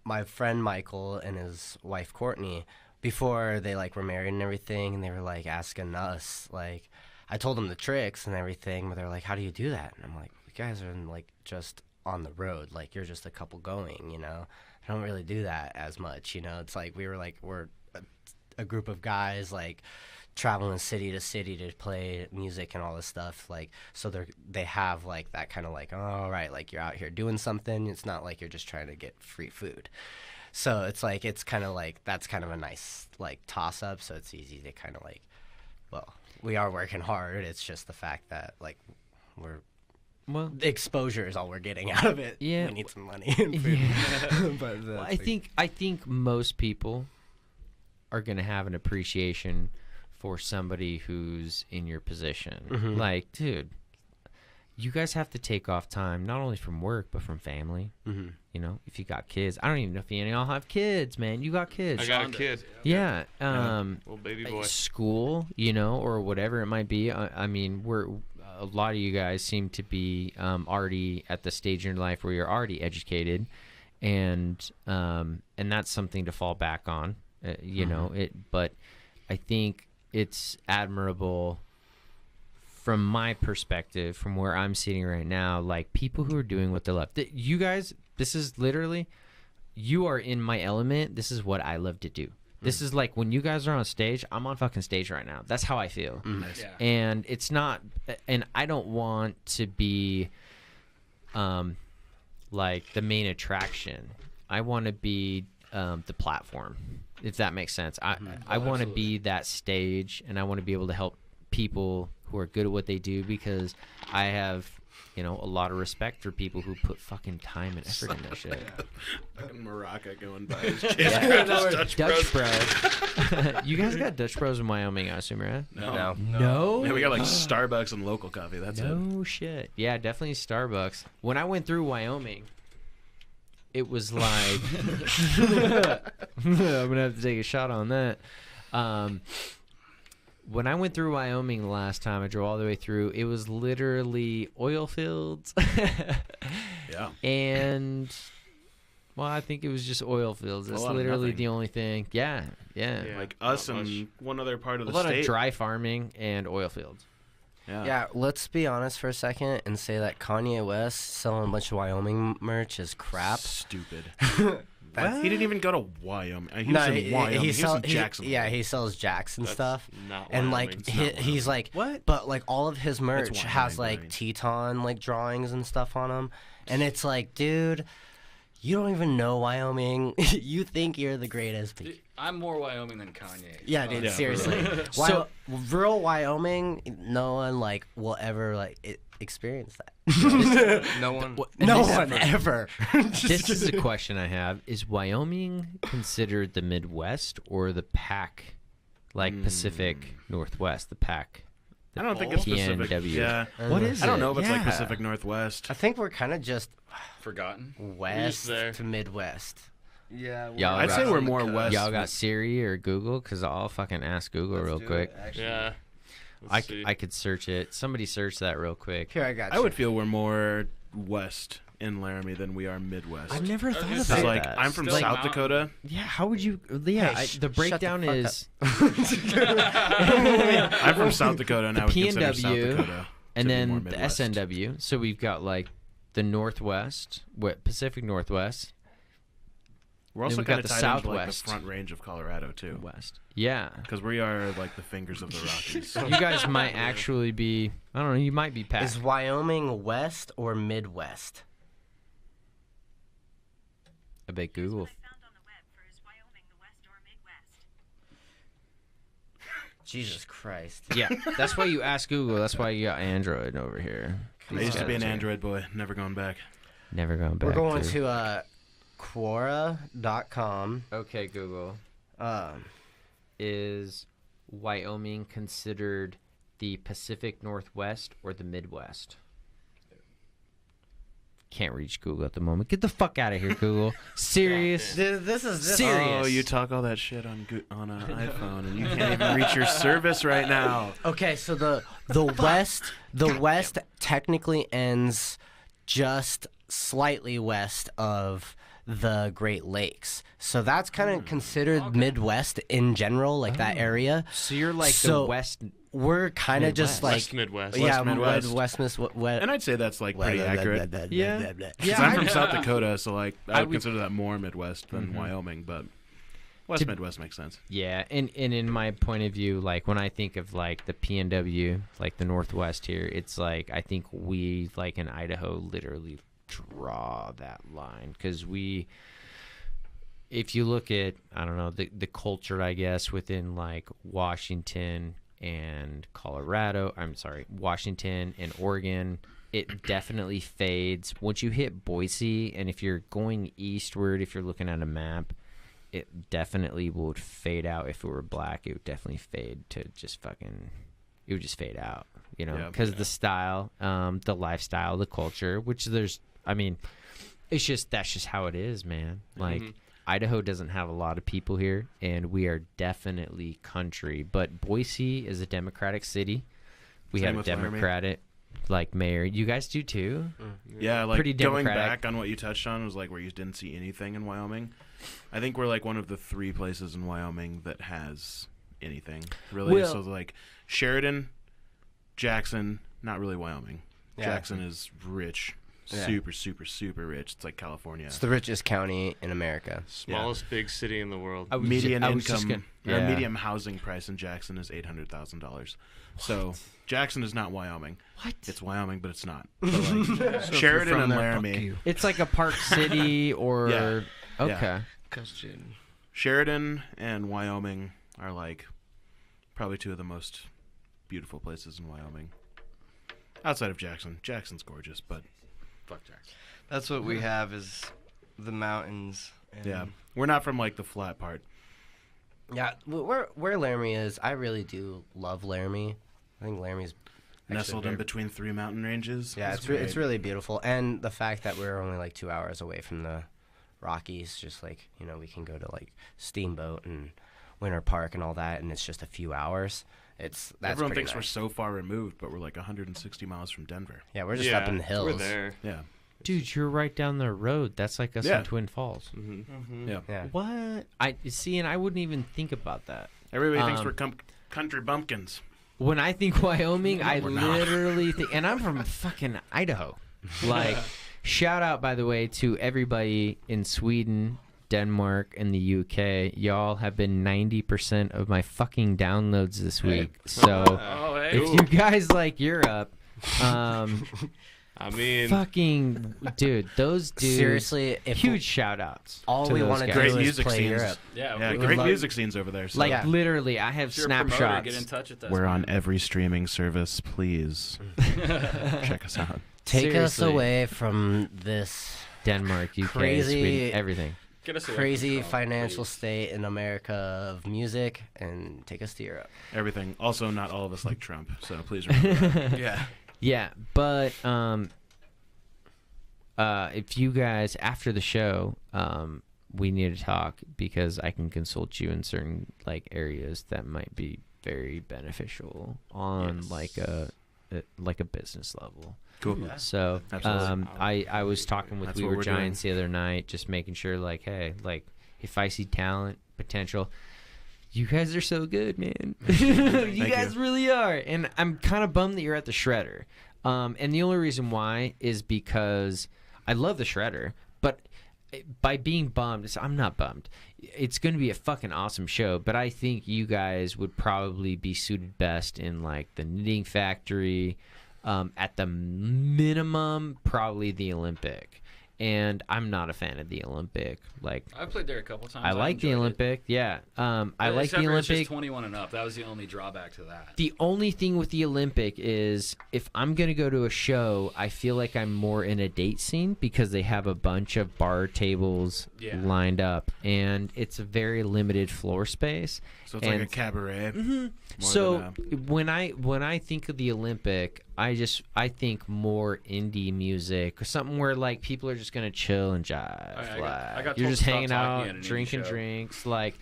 My friend Michael and his wife Courtney, before they like were married and everything, and they were like asking us like. I told them the tricks and everything, but they're like, how do you do that? And I'm like, you guys are like just on the road. Like, you're just a couple going, you know? I don't really do that as much, you know? It's like we're a group of guys, like, traveling city to city to play music and all this stuff. Like, so they have, like, that kind of like, oh, right, like, you're out here doing something. It's not like you're just trying to get free food. So it's like, it's kind of like, that's kind of a nice, like, toss-up. So it's easy to kind of like, well, we are working hard. It's just the fact that, like, the exposure is all we're getting out of it. Yeah, we need some money and food. Yeah. But I think most people are gonna have an appreciation for somebody who's in your position. Mm-hmm. Like, dude, you guys have to take off time not only from work but from family. Mm-hmm. You know, if you got kids, I don't even know if any of y'all have kids, man. You got kids. I got a kid. Yeah. Little baby boy. School, you know, or whatever it might be. I mean, a lot of you guys seem to be already at the stage in your life where you're already educated, and that's something to fall back on. You know it, but I think it's admirable. From my perspective, from where I'm sitting right now, like people who are doing what they love. You guys, this is literally, you are in my element. This is what I love to do. This is like when you guys are on stage, I'm on fucking stage right now. That's how I feel. Yeah. And it's not, and I don't want to be like the main attraction. I want to be the platform, if that makes sense. I want to be that stage, and I want to be able to help people who are good at what they do, because I have a lot of respect for people who put fucking time and effort in that shit. Fucking Maraca going by his Dutch Bros. You guys got Dutch Bros in Wyoming, I assume, right? No. Yeah, we got like Starbucks and local coffee. That's it. No shit. Yeah, definitely Starbucks. When I went through Wyoming, it was like I'm gonna have to take a shot on that. When I went through Wyoming the last time, I drove all the way through. It was literally oil fields. Yeah. And I think it was just oil fields. That's literally the only thing. Yeah. Like us and one other part of the state. A lot state. of dry farming and oil fields. Yeah, let's be honest for a second and say that Kanye West selling a bunch of Wyoming merch is crap. Stupid. He didn't even go to Wyoming. He was in Wyoming. He was in Jackson. He sells Jackson stuff. Not and Wyoming. he's like, what? But like all of his merch Wyoming, has like Brian. Teton like drawings and stuff on them, and it's like, dude, you don't even know Wyoming. You think you're the greatest. Dude, I'm more Wyoming than Kanye. Yeah, dude, Yeah, seriously. So- Real Wyoming, no one like will ever like experience that. No one. No one ever. This is a question I have. Is Wyoming considered the Midwest or the PAC, like Pacific Northwest, the PAC? I don't think it's Pacific. PNW. Yeah. What is it? I don't know if it's like Yeah. Pacific Northwest. I think we're kind of just Forgotten. west there. to Midwest. Yeah. Y'all I'd got- say we're on the more cusp. west. Y'all got Siri or Google? Because I'll fucking ask Google Let's real do quick. it, actually. Yeah. I Let's see. could search it. Somebody search that real quick. Here, I got you. I would feel we're more west in Laramie than we are Midwest. I've never thought gonna about say, It's like that. I'm from Still South mountain. Dakota. Yeah, how would you? Yeah, Hey, the shut the breakdown fuck is, I'm from South Dakota, and I would consider South PNW, Dakota and to be more then the Midwest. SNW. So we've got like the Northwest, Pacific Northwest, We're also we've got kind of the tied into like the Southwest. Front Range of Colorado too, West. Yeah, because we are like the fingers of the Rockies. you guys might actually be. I don't know. You might be PAC. Is Wyoming west or Midwest? I bet Google. Jesus Christ. Yeah, that's why you ask Google. That's why you got Android over here. I used to be an Android boy, never going back. Never going back. We're going to Quora.com. Okay, Google. Um, Is Wyoming considered the Pacific Northwest or the Midwest? Can't reach Google at the moment. Get the fuck out of here, Google. Serious? this is Serious. Oh, you talk all that shit on an iPhone, and you can't even reach your service right now. Okay, so the west technically ends just slightly west of the Great Lakes. So that's kind of considered Midwest in general, like that area. So you're like So- the West. We're kind of just like West Midwest. yeah, Midwest. West. And I'd say that's like pretty accurate. Yeah. Because I'm from South Dakota, so like I would would- consider that more Midwest than Wyoming, but West Midwest makes sense. Yeah, and in my point of view, like when I think of like the PNW, like the Northwest here, it's like I think we like in Idaho literally draw that line because we. If you look at I don't know the culture, I guess within like Washington and Colorado, Washington and Oregon, it definitely fades once you hit Boise. And if you're going eastward, if you're looking at a map, it definitely would fade out. If it were black, it would definitely fade to just fucking. It would just fade out, you know, because the style, the lifestyle, the culture. Which there's, I mean, it's just that's just how it is, man. Like. Idaho doesn't have a lot of people here, and we are definitely country. But Boise is a Democratic city. We Same have a with Laramie. Democratic, like mayor. You guys do too. Yeah, like Pretty going democratic. back on what you touched on was like where you didn't see anything in Wyoming. I think we're like one of the 3 places in Wyoming that has anything really. Well- So like Sheridan, Jackson, not really Wyoming. Yeah. Jackson is rich, Yeah. super, super, super rich. It's like California. It's the richest county in America. Smallest big city in the world. I was Median I was just income, gonna- or yeah. medium housing price in Jackson is $800,000. So Jackson is not Wyoming. What? It's Wyoming, but it's not. But like, Sheridan from and there, fuck Laramie. you. It's like a Park City or Yeah. okay. Question. Sheridan and Wyoming are like probably 2 of the most beautiful places in Wyoming. Outside of Jackson. Jackson's gorgeous, but Fuck Jackson. That's what we have is the mountains. And yeah, we're not from like the flat part. Yeah, where Laramie is, I really do love Laramie. I think Laramie's Nestled in between 3 mountain ranges. Yeah, it's really beautiful, and the fact that we're only like 2 hours away from the Rockies, just like, you know, we can go to like Steamboat and Winter Park and all that, and it's just a few hours. Everyone thinks we're so far removed, but we're like 160 miles from Denver. Yeah, we're just up in the hills. We're there. Yeah. Dude, you're right down the road. That's like us in Twin Falls. Mm-hmm. Yeah. What? I see, and I wouldn't even think about that. Everybody thinks we're country bumpkins. When I think Wyoming, I we're not. literally think, and I'm from fucking Idaho. Like, shout out, by the way, to everybody in Sweden, Denmark, and the UK. Y'all have been 90% of my fucking downloads this week. So, if you guys like Europe, I mean, fucking dude, those dudes. Seriously, huge shout outs. All to we those want to guys. do Great is music play scenes. Europe. Yeah, Great music scenes over there. So. Like literally, I have if you're a promoter, snapshots. get in touch with us. We're on man. every streaming service. Please check us out. Take us Seriously. away from this Denmark, UK, Crazy- Sweden, everything. Get us away crazy from Trump, financial please. state in America of music and take us to Europe. Everything. Also, not all of us like Trump, so please remember that. Yeah. Yeah, but if you guys after the show, we need to talk because I can consult you in certain like areas that might be very beneficial on like a business level. Cool. So Absolutely. I was talking with That's We what Were we're Giants the other night, just making sure like, hey, like if I see talent, potential, you guys are so good, man. you guys really are. And I'm kind of bummed that you're at the Shredder. And the only reason why is because I love the Shredder, but by being bummed, I'm not bummed. It's going to be a fucking awesome show, but I think you guys would probably be suited best in like the Knitting Factory, at the minimum, probably the Olympic. And I'm not a fan of the Olympic. Like, I've played there a couple times. I like the Olympic. Yeah. I like the It's Olympic. just 21 and up. That was the only drawback to that. The only thing with the Olympic is if I'm going to go to a show, I feel like I'm more in a date scene because they have a bunch of bar tables lined up and it's a very limited floor space. So it's like a cabaret. Mm-hmm. So when I think of the Olympic, I think more indie music or something where like people are just gonna chill and jive. I got You're told just to stop hanging talking at out, an indie drinking show. drinks. Like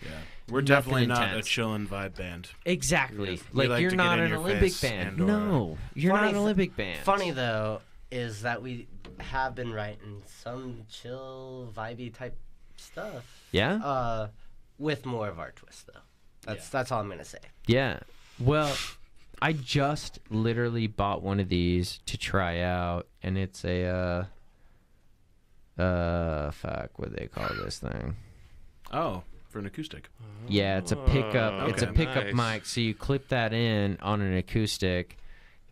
We're nothing definitely not a intense. chillin' vibe band. Exactly. We Like like you're to get not in an your Olympic face band. and/or- No, you're not an Olympic band. Funny though is that we have been writing some chill, vibey type stuff. Yeah. With more of our twist though. That's all I'm gonna say. Yeah. Well, I just literally bought one of these to try out, and it's a fuck, what do they call this thing? Oh, for an acoustic. Yeah, it's a pickup. It's a okay. pickup Nice. mic. So you clip that in on an acoustic,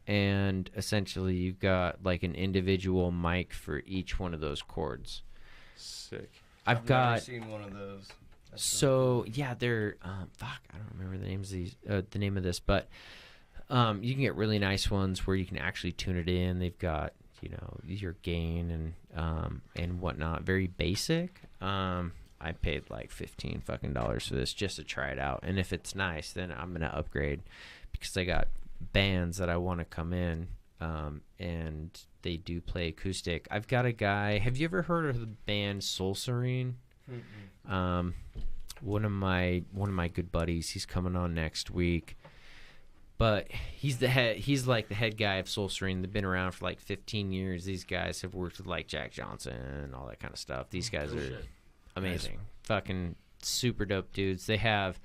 and essentially you've got like an individual mic for each one of those chords. Sick. I've Never got seen one of those. That's so yeah, they're fuck. I don't remember the names of these. The name of this, but you can get really nice ones where you can actually tune it in. They've got your gain and whatnot. Very basic. I paid like $15 fucking for this just to try it out. And if it's nice, then I'm gonna upgrade because I got bands that I want to come in and they do play acoustic. I've got a guy. Have you ever heard of the band Soul Serene? One of my good buddies. He's coming on next week. But he's like the head guy of Soul Serene. They've been around for like 15 years. These guys have worked with like Jack Johnson and all that kind of stuff. These guys are amazing. Fucking super dope dudes. They have,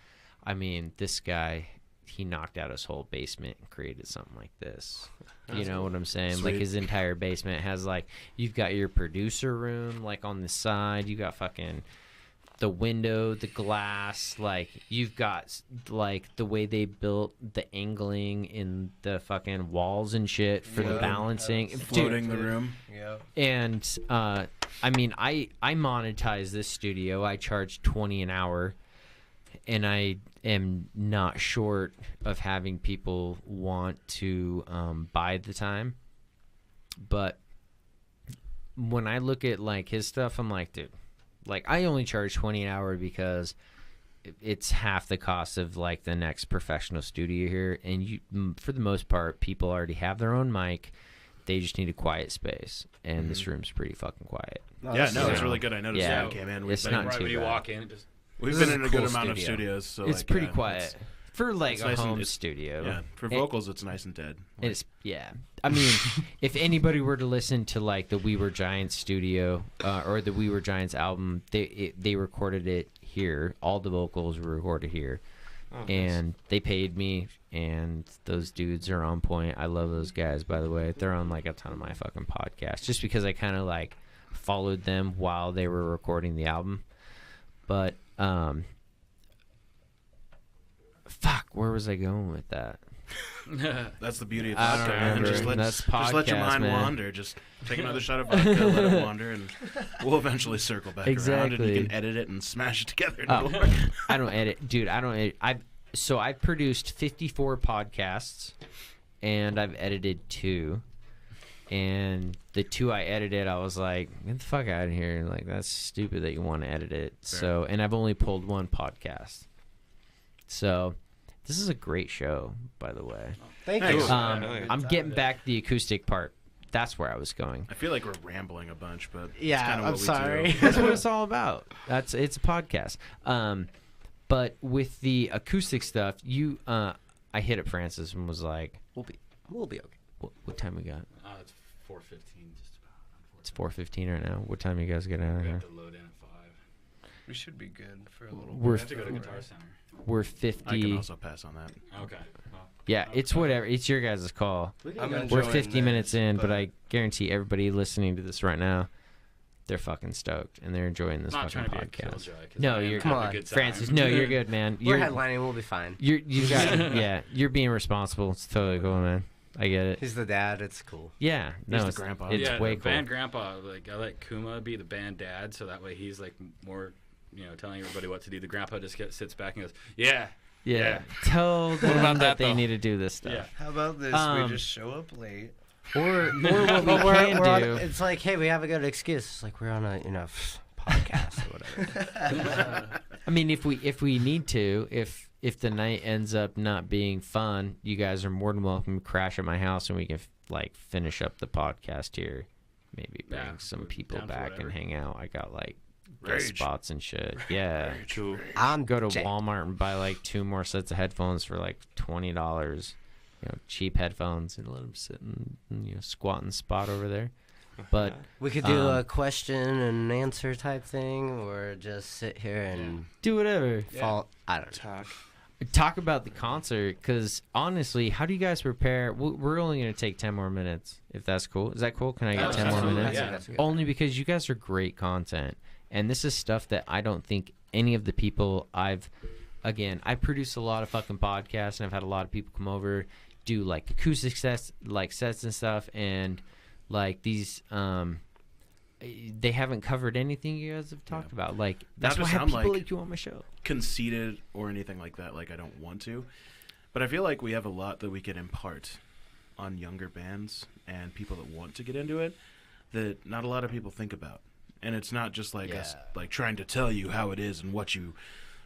this guy, he knocked out his whole basement and created something like this. You know what I'm saying? Sweet. Like his entire basement has like, you've got your producer room like on the side. You got fucking the window, the glass, like you've got like the way they built the angling in the fucking walls and shit for the balancing. Floating the room. Yeah. And I monetize this studio. I charge $20 an hour, and I am not short of having people want to buy the time. But when I look at like his stuff, I'm like, dude, like I only charge $20 an hour because it's half the cost of like the next professional studio here, and you, for the most part, people already have their own mic. They just need a quiet space, and this room's pretty fucking quiet. It's really good. I noticed that when I came in. It's not too when you bad. walk in, We've been in a good amount of studios, so it's like, pretty quiet for like a nice home studio. Yeah, for vocals, it's nice and dead. Like, I mean, if anybody were to listen to like the We Were Giants studio or the We Were Giants album, they recorded it here. All the vocals were recorded here, and they paid me. And those dudes are on point. I love those guys, by the way. They're on like a ton of my fucking podcasts, just because I kind of like followed them while they were recording the album. But fuck, where was I going with that? That's the beauty of I don't vodka, man. remember. Just let your mind wander. Just take another shot of vodka, let it wander, and we'll eventually circle back around, and you can edit it and smash it together. I don't edit, dude. I don't edit. I've produced 54 podcasts, and I've edited 2. And the 2 I edited, I was like, get the fuck out of here. Like, that's stupid that you want to edit it. Fair. So, and I've only pulled 1 podcast. So, this is a great show, by the way. Thank you. I'm getting back the acoustic part. That's where I was going. I feel like we're rambling a bunch, but yeah, it's kind of what I'm sorry. we do. That's what it's all about. It's a podcast. But with the acoustic stuff, I hit up Francis and was like, We'll be okay. What time we got? It's 4:15, just about. It's 4:15 right now. What time you guys get out of We here? have to load in at 5. We should be good for a little We're We have to go to Guitar Center. We're I 50. can also pass on that. Okay. Well, Yeah, it's whatever. It's your guys' call. We're enjoying 50 this, minutes in, but I guarantee everybody listening to this right now, they're fucking stoked and they're enjoying this not fucking trying to be a podcast. killjoy, 'cause No, I am you're having a come good on, time. Francis. No, you're good, man. We're You're headlining. We'll be fine. you got yeah. You're being responsible. It's totally cool, man. I get it. He's the dad. It's cool. Yeah, no, He's the it's grandpa. It's yeah, way the cool. band grandpa. Like I let Kuma be the band dad, so that way he's like more, telling everybody what to do. The grandpa just sits back and goes, "Yeah, Yeah. Tell them about that that, they though? need to do this stuff. yeah." How about this? We just show up late. Or what we can do. It's like, hey, we have a good excuse. It's like we're on a podcast or whatever. I mean, if we need to, if the night ends up not being fun, you guys are more than welcome to crash at my house and we can like finish up the podcast here. Maybe bring some we're people down for back whatever. and hang out. I got like guest Rage. spots and shit. Yeah. Cool. I'm Go to Walmart and buy like 2 more sets of headphones for like $20. Cheap headphones, and let them sit in squatting spot over there. But We could do a question and answer type thing, or just sit here and do whatever. fall. I don't know. Talk about the concert, because honestly, how do you guys prepare? We're only going to take 10 more minutes, if that's cool. Is that cool? Can I get 10 more absolutely, minutes? yeah. That's good. Only because you guys are great content. And this is stuff that I don't think any of the people I produce a lot of fucking podcasts, and I've had a lot of people come over, do like acoustic sets and stuff, and like these they haven't covered anything you guys have talked about. Like, that's why I have people like you on my show. Conceited or anything like that. Like, I don't want to, but I feel like we have a lot that we can impart on younger bands and people that want to get into it that not a lot of people think about. And it's not just like us like trying to tell you how it is and what you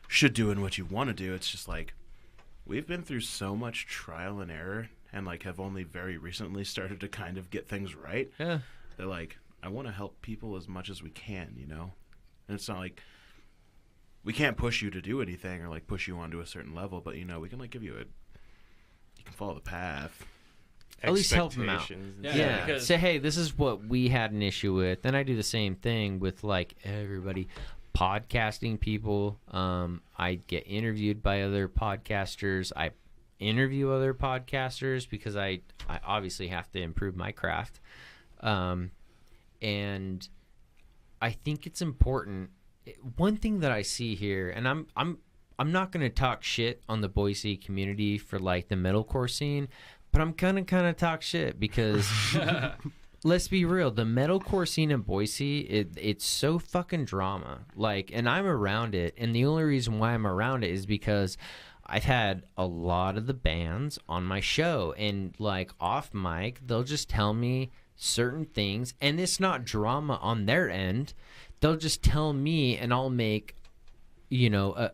should do and what you want to do. It's just like we've been through so much trial and error and like have only very recently started to kind of get things right. Yeah. That like I want to help people as much as we can, And it's not like we can't push you to do anything or like push you onto a certain level, but we can like give you you can follow the path. At least help them out. Expectations. Yeah. because- Say, hey, this is what we had an issue with. Then I do the same thing with like everybody. Podcasting people. I get interviewed by other podcasters. I interview other podcasters because I obviously have to improve my craft. And I think it's important. One thing that I see here, and I'm not going to talk shit on the Boise community for like the metalcore scene, but I'm gonna kind of talk shit because let's be real, the metalcore scene in Boise, it's so fucking drama. Like, and I'm around it, and the only reason why I'm around it is because I've had a lot of the bands on my show, and like off mic, they'll just tell me certain things, and it's not drama on their end. They'll just tell me, and I'll make, you know,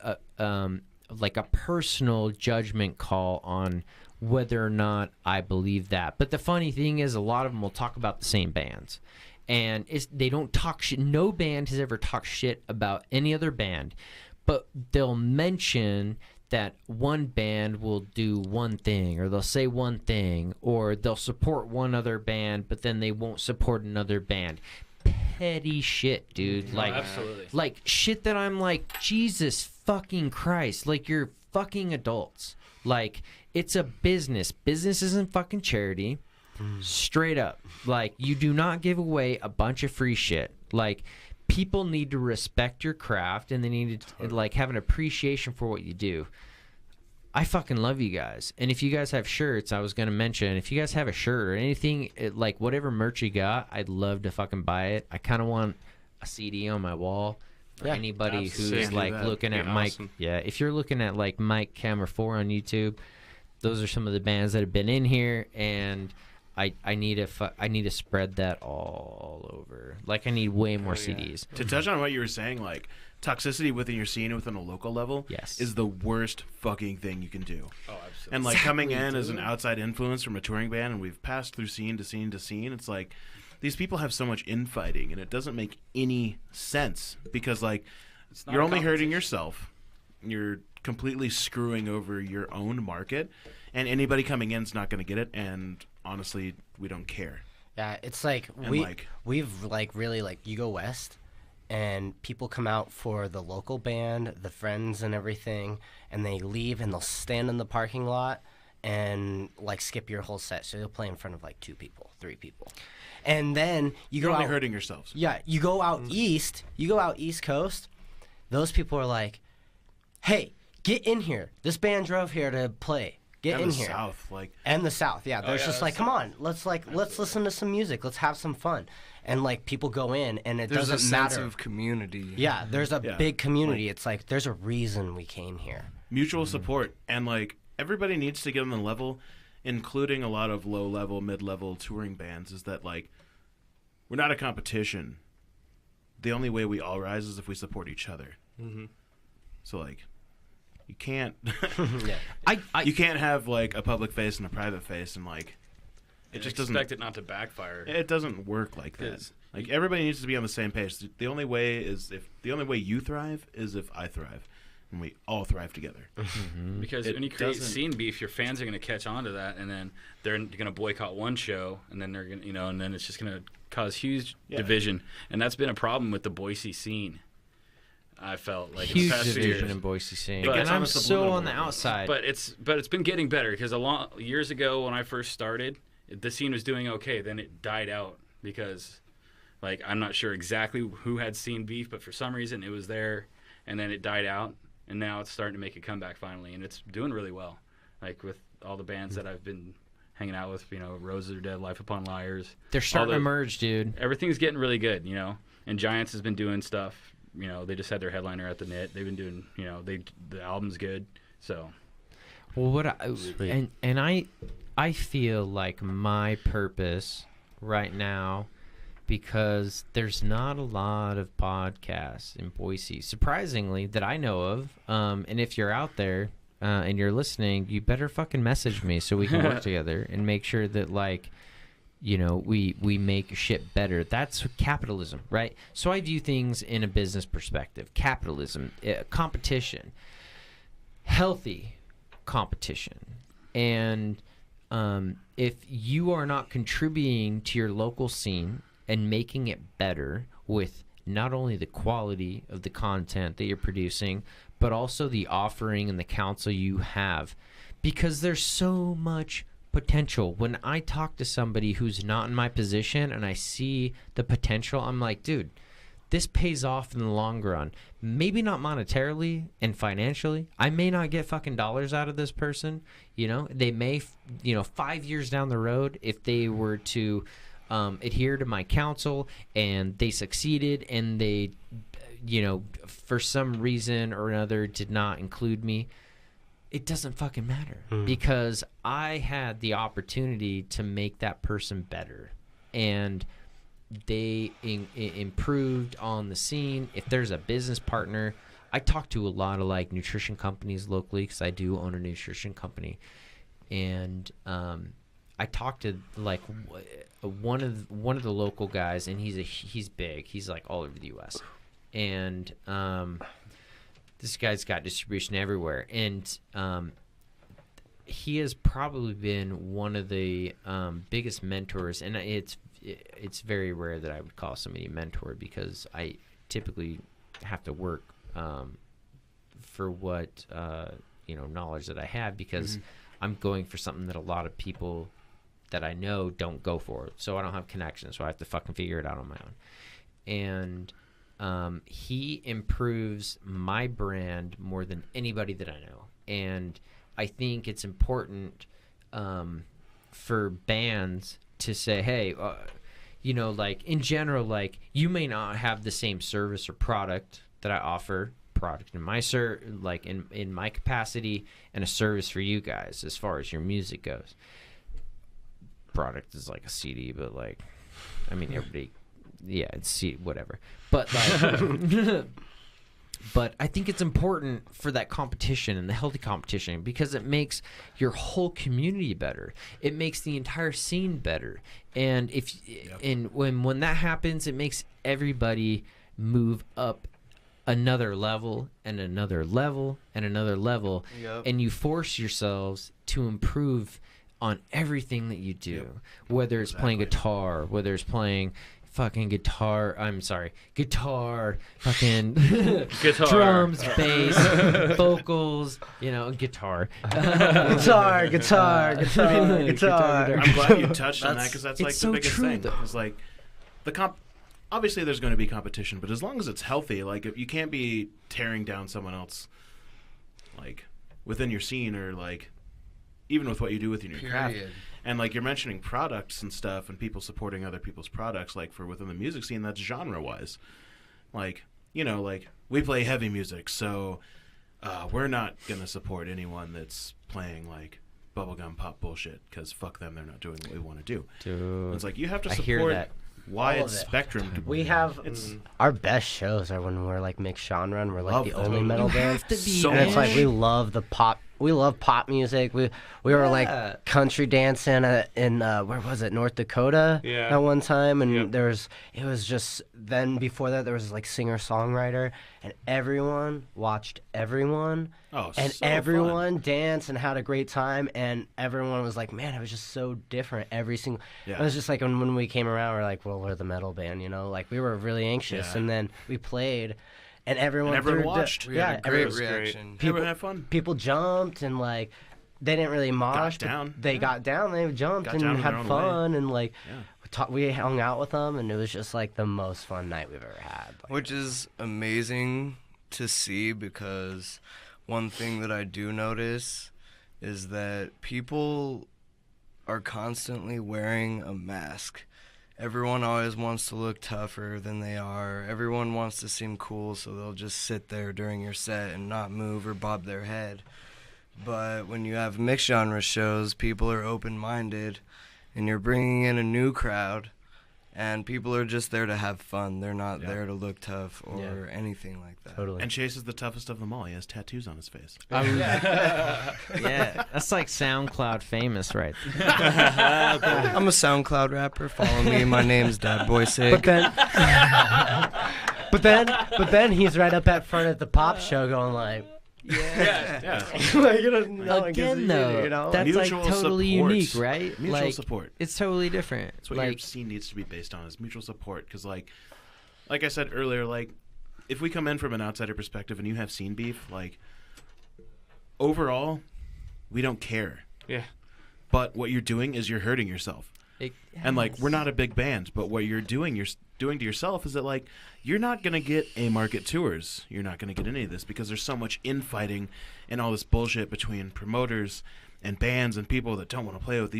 like a personal judgment call on whether or not I believe that. But the funny thing is, a lot of them will talk about the same bands, and they don't talk shit. No band has ever talked shit about any other band, but they'll mention that one band will do one thing, or they'll say one thing, or they'll support one other band, but then they won't support another band. Petty shit, dude. Like, absolutely. Like shit that I'm like, Jesus fucking Christ. Like, you're fucking adults. Like, it's a business. Business isn't fucking charity. Straight up. Like, you do not give away a bunch of free shit. Like, people need to respect your craft, and they need to like have an appreciation for what you do. I fucking love you guys. And if you guys have shirts, I was going to mention, if you guys have a shirt or anything, like whatever merch you got, I'd love to fucking buy it. I kind of want a CD on my wall for anybody who's like looking at Mike. Awesome. Yeah, if you're looking at like Mike Camera 4 on YouTube, those are some of the bands that have been in here, and I need to spread that all over. Like, I need way more CDs. To touch on what you were saying, like, toxicity within your scene, within a local level, is the worst fucking thing you can do. Oh, absolutely. And like coming in as an outside influence from a touring band, and we've passed through scene to scene to scene, it's like these people have so much infighting, and it doesn't make any sense because like you're only hurting yourself. You're completely screwing over your own market, and anybody coming in is not going to get it. And honestly, we don't care. Yeah, it's like we've like really like you go west, and people come out for the local band, the friends and everything, and they leave and they'll stand in the parking lot and like skip your whole set. So you'll play in front of like 2 people, 3 people. And then you're only hurting yourselves. Yeah, you go out east. You go out East Coast. Those people are like, "Hey, get in here. This band drove here to play. Get in here." And the South, yeah. There's just like, come on, let's listen to some music. Let's have some fun. And like people go in, and it doesn't matter. There's a sense of community. Yeah, there's a big community. It's like there's a reason we came here. Mutual support, and like everybody needs to get on the level, including a lot of low-level, mid-level touring bands. Is that like we're not a competition. The only way we all rise is if we support each other. Mm-hmm. So like. You can't. You can't have like a public face and a private face, and like it just doesn't. Expect it not to backfire. It doesn't work like that. Like everybody needs to be on the same page. The only way you thrive is if I thrive, and we all thrive together. Mm-hmm. Because when you create scene beef, your fans are going to catch on to that, and then they're going to boycott one show, and then they're going to, and then it's just going to cause huge division, and that's been a problem with the Boise scene. I felt like huge division in Boise scene, and I'm so on the outside. But it's been getting better because years ago when I first started, the scene was doing okay. Then it died out because, like, I'm not sure exactly who had scene beef, but for some reason it was there, and then it died out, and now it's starting to make a comeback finally, and it's doing really well. Like with all the bands that I've been hanging out with, Roses Are Dead, Life Upon Liars. They're starting to emerge, dude. Everything's getting really good, and Giants has been doing stuff. They just had their headliner at the Knit. They've been doing, the album's good. So, well, I feel like my purpose right now, because there's not a lot of podcasts in Boise, surprisingly, that I know of. And if you're out there and you're listening, you better fucking message me so we can work together and make sure that we make shit better. That's capitalism, right? So I view things in a business perspective. Capitalism, competition, healthy competition. And if you are not contributing to your local scene and making it better with not only the quality of the content that you're producing, but also the offering and the counsel you have, because there's so much potential. When I talk to somebody who's not in my position and I see the potential, I'm like, dude, this pays off in the long run. Maybe not monetarily and financially. I may not get fucking dollars out of this person. They may, 5 years down the road, if they were to adhere to my counsel and they succeeded and they, for some reason or another did not include me, it doesn't fucking matter because I had the opportunity to make that person better. and they improved on the scene. If there's a business partner, I talk to a lot of like nutrition companies locally because I do own a nutrition company, and I talked to like one of the local guys, and he's big. He's like all over the U.S. and this guy's got distribution everywhere, and he has probably been one of the biggest mentors. And it's very rare that I would call somebody a mentor because I typically have to work for what knowledge that I have, because I'm going for something that a lot of people that I know don't go for. So I don't have connections, so I have to fucking figure it out on my own. And he improves my brand more than anybody that I know. And I think it's important for bands to say, hey, like in general, like you may not have the same service or product that I offer, product in my in my capacity, and a service for you guys as far as your music goes. Product is like a CD, but like, I mean, everybody, yeah, it's CD, whatever. But like, but I think it's important for that competition and the healthy competition, because it makes your whole community better. It makes the entire scene better. And when that happens, it makes everybody move up another level and another level and another level. Yep. And you force yourselves to improve on everything that you do, whether it's playing guitar, whether it's playing fucking guitar, fucking guitar, drums, bass, vocals, guitar. guitar. I'm glad you touched on that, because that's like the biggest thing. It's like obviously there's going to be competition, but as long as it's healthy, like if you can't be tearing down someone else, like within your scene, or like even with what you do within your craft. And like you're mentioning products and stuff and people supporting other people's products, like for within the music scene, that's genre wise. Like, like we play heavy music, so we're not going to support anyone that's playing like bubblegum pop bullshit, because fuck them, they're not doing what we want to do. Dude, it's like you have to support wide spectrum. We have our best shows are when we're like mixed genre and we're like the only metal band. And it's like we love the pop. We love pop music. We were like country dancing in where was it, North Dakota at one time, and it was just, then before that there was like singer songwriter, and everyone watched everyone, and everyone danced and had a great time, and everyone was like, man, it was just so different every single. It was just like when we came around, we're like, well, we're the metal band, like we were really anxious, and then we played. And everyone watched. We had a great reaction. People had fun. People jumped, and like they didn't really mosh. They got down. They jumped and had fun, and like we hung out with them, and it was just like the most fun night we've ever had. Like, which is amazing to see, because one thing that I do notice is that people are constantly wearing a mask. Everyone always wants to look tougher than they are. Everyone wants to seem cool, so they'll just sit there during your set and not move or bob their head. But when you have mixed genre shows, people are open-minded, and you're bringing in a new crowd, and people are just there to have fun. They're not there to look tough or anything like that. Totally. And Chase is the toughest of them all. He has tattoos on his face. Yeah, that's like SoundCloud famous, right? I'm a SoundCloud rapper. Follow me. My name's Dad Boy Sig. But then he's right up at front at the pop show going like, Again, though, that's mutual like totally unique, right? Mutual support. It's totally different. That's what your scene needs to be based on, is mutual support. Because like I said earlier, like if we come in from an outsider perspective and you have scene beef, like overall, we don't care. Yeah. But what you're doing is you're hurting yourself. And like we're not a big band, but what you're doing to yourself is that like you're not going to get A market tours. You're not going to get any of this, because there's so much infighting and all this bullshit between promoters and bands and people that don't want to play with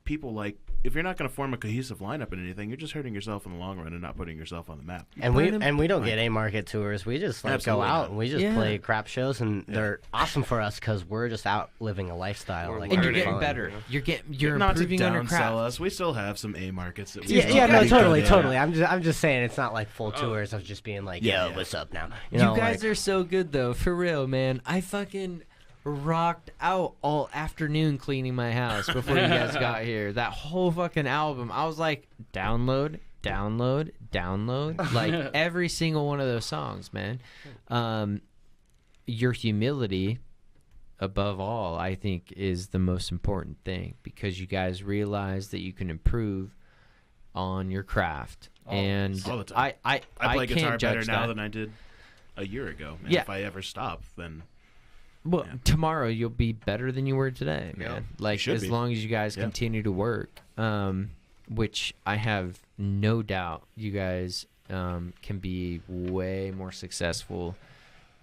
people like, if you're not going to form a cohesive lineup in anything, you're just hurting yourself in the long run and not putting yourself on the map. And we don't get A-market tours. We just like go out and we just play crap shows, and they're awesome for us because we're just out living a lifestyle. And you're getting better. You're not improving to on your craft. downsell us. We still have some A-markets. That we totally. I'm just saying it's not like full tours of just being like, yo, what's up now? You guys are so good though, for real, man. I fucking rocked out all afternoon cleaning my house before you guys got here. That whole fucking album, I was like, download, like every single one of those songs, man. Your humility, above all, I think, is the most important thing, because you guys realize that you can improve on your craft. And all the time. I play guitar can't better judge now that. than I did a year ago. And if I ever stop, then tomorrow you'll be better than you were today, man. Yeah, like, as long as you guys continue to work, which I have no doubt you guys can be way more successful.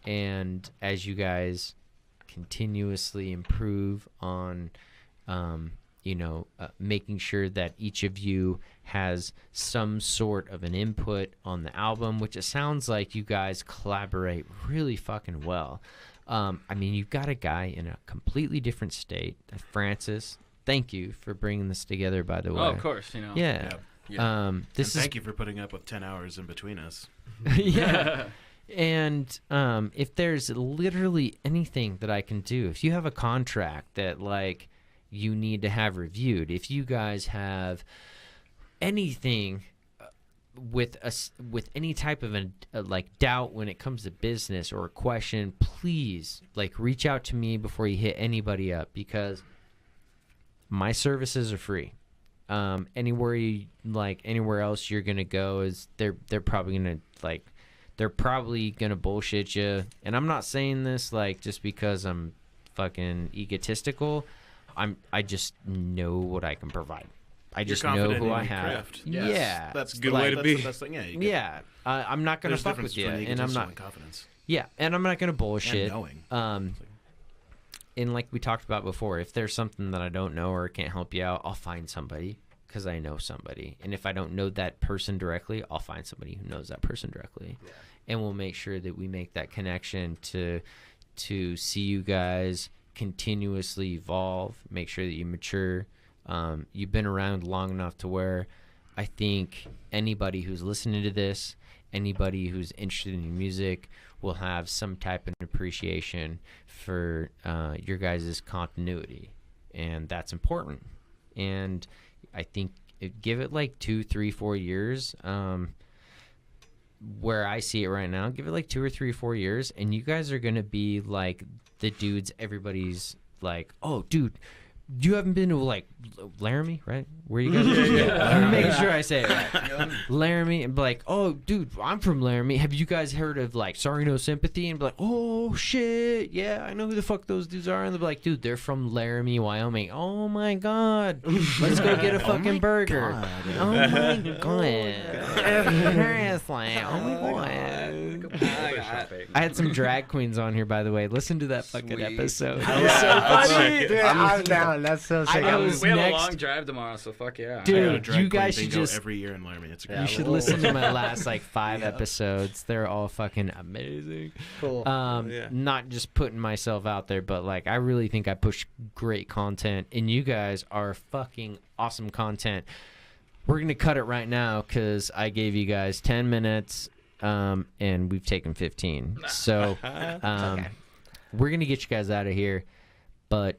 And as you guys continuously improve on making sure that each of you has some sort of an input on the album, which it sounds like you guys collaborate really fucking well. I mean, you've got a guy in a completely different state, Francis. Thank you for bringing this together, by the way. Oh, of course, Yeah. Thank you for putting up with 10 hours in between us. Yeah. And if there's literally anything that I can do, if you have a contract that like you need to have reviewed, if you guys have anything with any type of like doubt when it comes to business or a question, please like reach out to me before you hit anybody up, because my services are free. Anywhere else you're gonna go is they're probably gonna bullshit you. And I'm not saying this like just because I'm fucking egotistical. I just know what I can provide. I just know who I have. Craft. Yes. Yeah, that's a good way to be. The best thing. I'm not gonna fuck with you, and I'm not. Confidence. Yeah, and I'm not gonna bullshit. And knowing. And like we talked about before, if there's something that I don't know or can't help you out, I'll find somebody, because I know somebody. And if I don't know that person directly, I'll find somebody who knows that person directly. Yeah. And we'll make sure that we make that connection to see you guys continuously evolve, make sure that you mature. You've been around long enough to where I think anybody who's listening to this, anybody who's interested in your music, will have some type of appreciation for your guys' continuity, and that's important. And I think give it like 2, 3, 4 years. Where I see it right now, give it like 2 or 3, 4 years, and you guys are gonna be like the dudes everybody's like, oh, dude, you haven't been to like Laramie, right? Where you guys? I'm making sure I say it right. Laramie, and be like, oh, dude, I'm from Laramie. Have you guys heard of like Sorry No Sympathy? And be like, oh shit, yeah, I know who the fuck those dudes are. And they'll be like, dude, they're from Laramie, Wyoming. Oh my god, let's go get a fucking burger. Oh my god. Seriously, oh my god. I had some drag queens on here, by the way. Listen to that fucking episode. That was so funny. Dude, I'm down. That's so sick. We have a long drive tomorrow, so fuck yeah. Dude, you guys should just every year in Laramie. It's you should listen to my last like 5 episodes. They're all fucking amazing. Cool. Not just putting myself out there, but like I really think I push great content, and you guys are fucking awesome content. We're gonna cut it right now because I gave you guys 10 minutes, and we've taken 15. So we're gonna get you guys out of here, but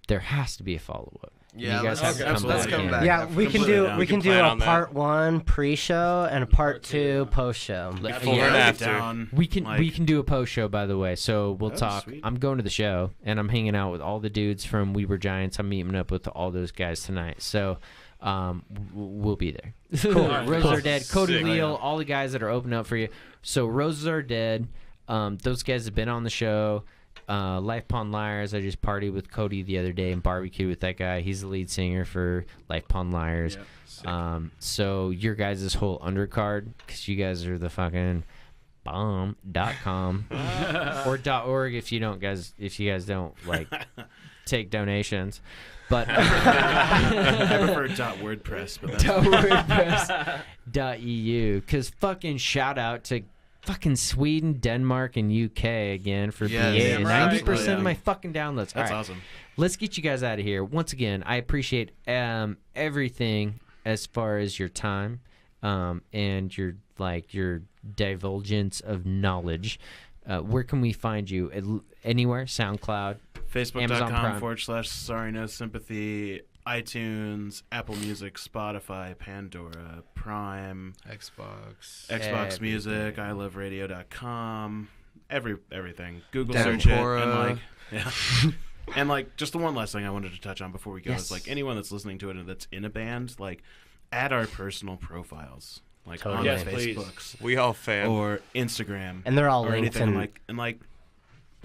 there has to be a follow-up. Yeah, you guys have to let's come back. Yeah, we can do a part 1 pre-show and a part 2 post-show. We can do a post-show, by the way. So we'll talk. Sweet. I'm going to the show, and I'm hanging out with all the dudes from We Were Giants. I'm meeting up with all those guys tonight. So we'll be there. Cool. Roses Are Dead, Cody Leal, all the guys that are opening up for you. So Roses Are Dead. Those guys have been on the show. Life Pond Liars, I just partied with Cody the other day and barbecued with that guy. He's the lead singer for Life Pond Liars. Yeah, so your guys' whole undercard, because you guys are the fucking bomb.com or .org if you guys don't like take donations. But I prefer .wordpress, but that's .wordpress.eu. Because fucking shout out to fucking Sweden, Denmark, and UK again for being 90% of my fucking downloads. That's awesome. Let's get you guys out of here. Once again, I appreciate everything as far as your time and your divulgence of knowledge. Where can we find you? Anywhere? SoundCloud? Facebook.com/Sorry No Sympathy, iTunes, Apple Music, Spotify, Pandora, Prime, Xbox Music, iloveradio.com, everything. Google search it, and and just the one last thing I wanted to touch on before we go is anyone that's listening to it and that's in a band, add our personal profiles. On Facebook, we all fan or Instagram, and they're all linked.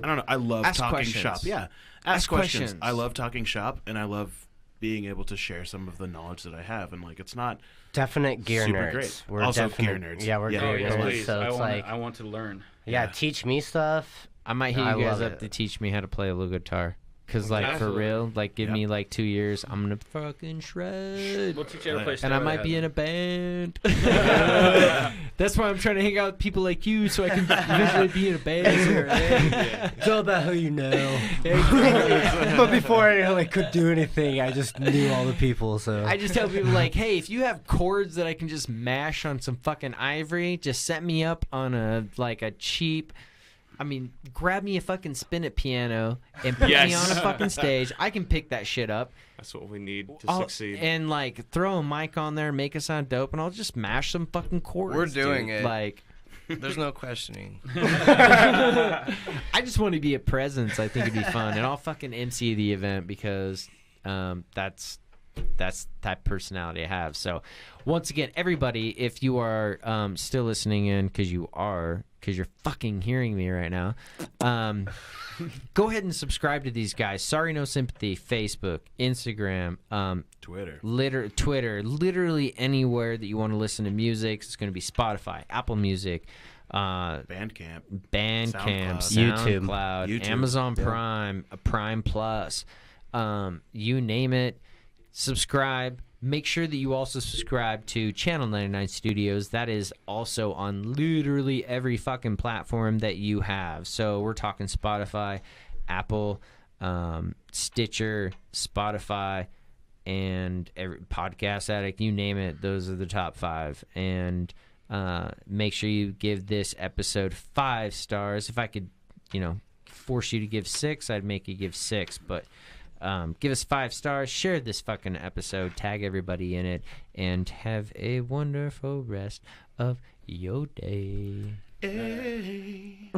I don't know. I love ask talking questions. shop. Yeah, ask questions. I love talking shop, and I love being able to share some of the knowledge that I have. And it's not definite gear super nerds. great. We're also gear nerds. Yeah, we're gear nerds. Please. So it's I want to learn. Yeah, teach me stuff. I might hit you guys up to teach me how to play a little guitar. Because, for real, give me, 2 years, I'm going to fucking shred. We'll teach you how to play and I might be in a band. That's why I'm trying to hang out with people like you so I can visually be in a band. It's all about who you know. But before I could do anything, I just knew all the people, so. I just tell people, hey, if you have chords that I can just mash on some fucking ivory, just set me up on a cheap... grab me a fucking spin-it piano and put me on a fucking stage. I can pick that shit up. That's what we need to succeed. And throw a mic on there, make it sound dope, and I'll just mash some fucking chords. We're doing it. There's no questioning. I just want to be a presence. I think it'd be fun, and I'll fucking MC the event because that's type of personality I have. So, once again, everybody, if you are still listening in, because you're fucking hearing me right now, go ahead and subscribe to these guys. Sorry No Sympathy, Facebook, Instagram, Twitter, literally anywhere that you want to listen to music. It's going to be Spotify, Apple Music, Bandcamp, YouTube, Amazon Prime, Prime Plus, you name it. Subscribe. Make sure that you also subscribe to Channel 99 Studios. That is also on literally every fucking platform that you have. So we're talking Spotify, Apple, Stitcher, Spotify, and every Podcast Addict. You name it. Those are the top 5. And make sure you give this episode 5 stars. If I could, force you to give 6, I'd make you give 6. But give us 5 stars, share this fucking episode, tag everybody in it, and have a wonderful rest of your day. Day.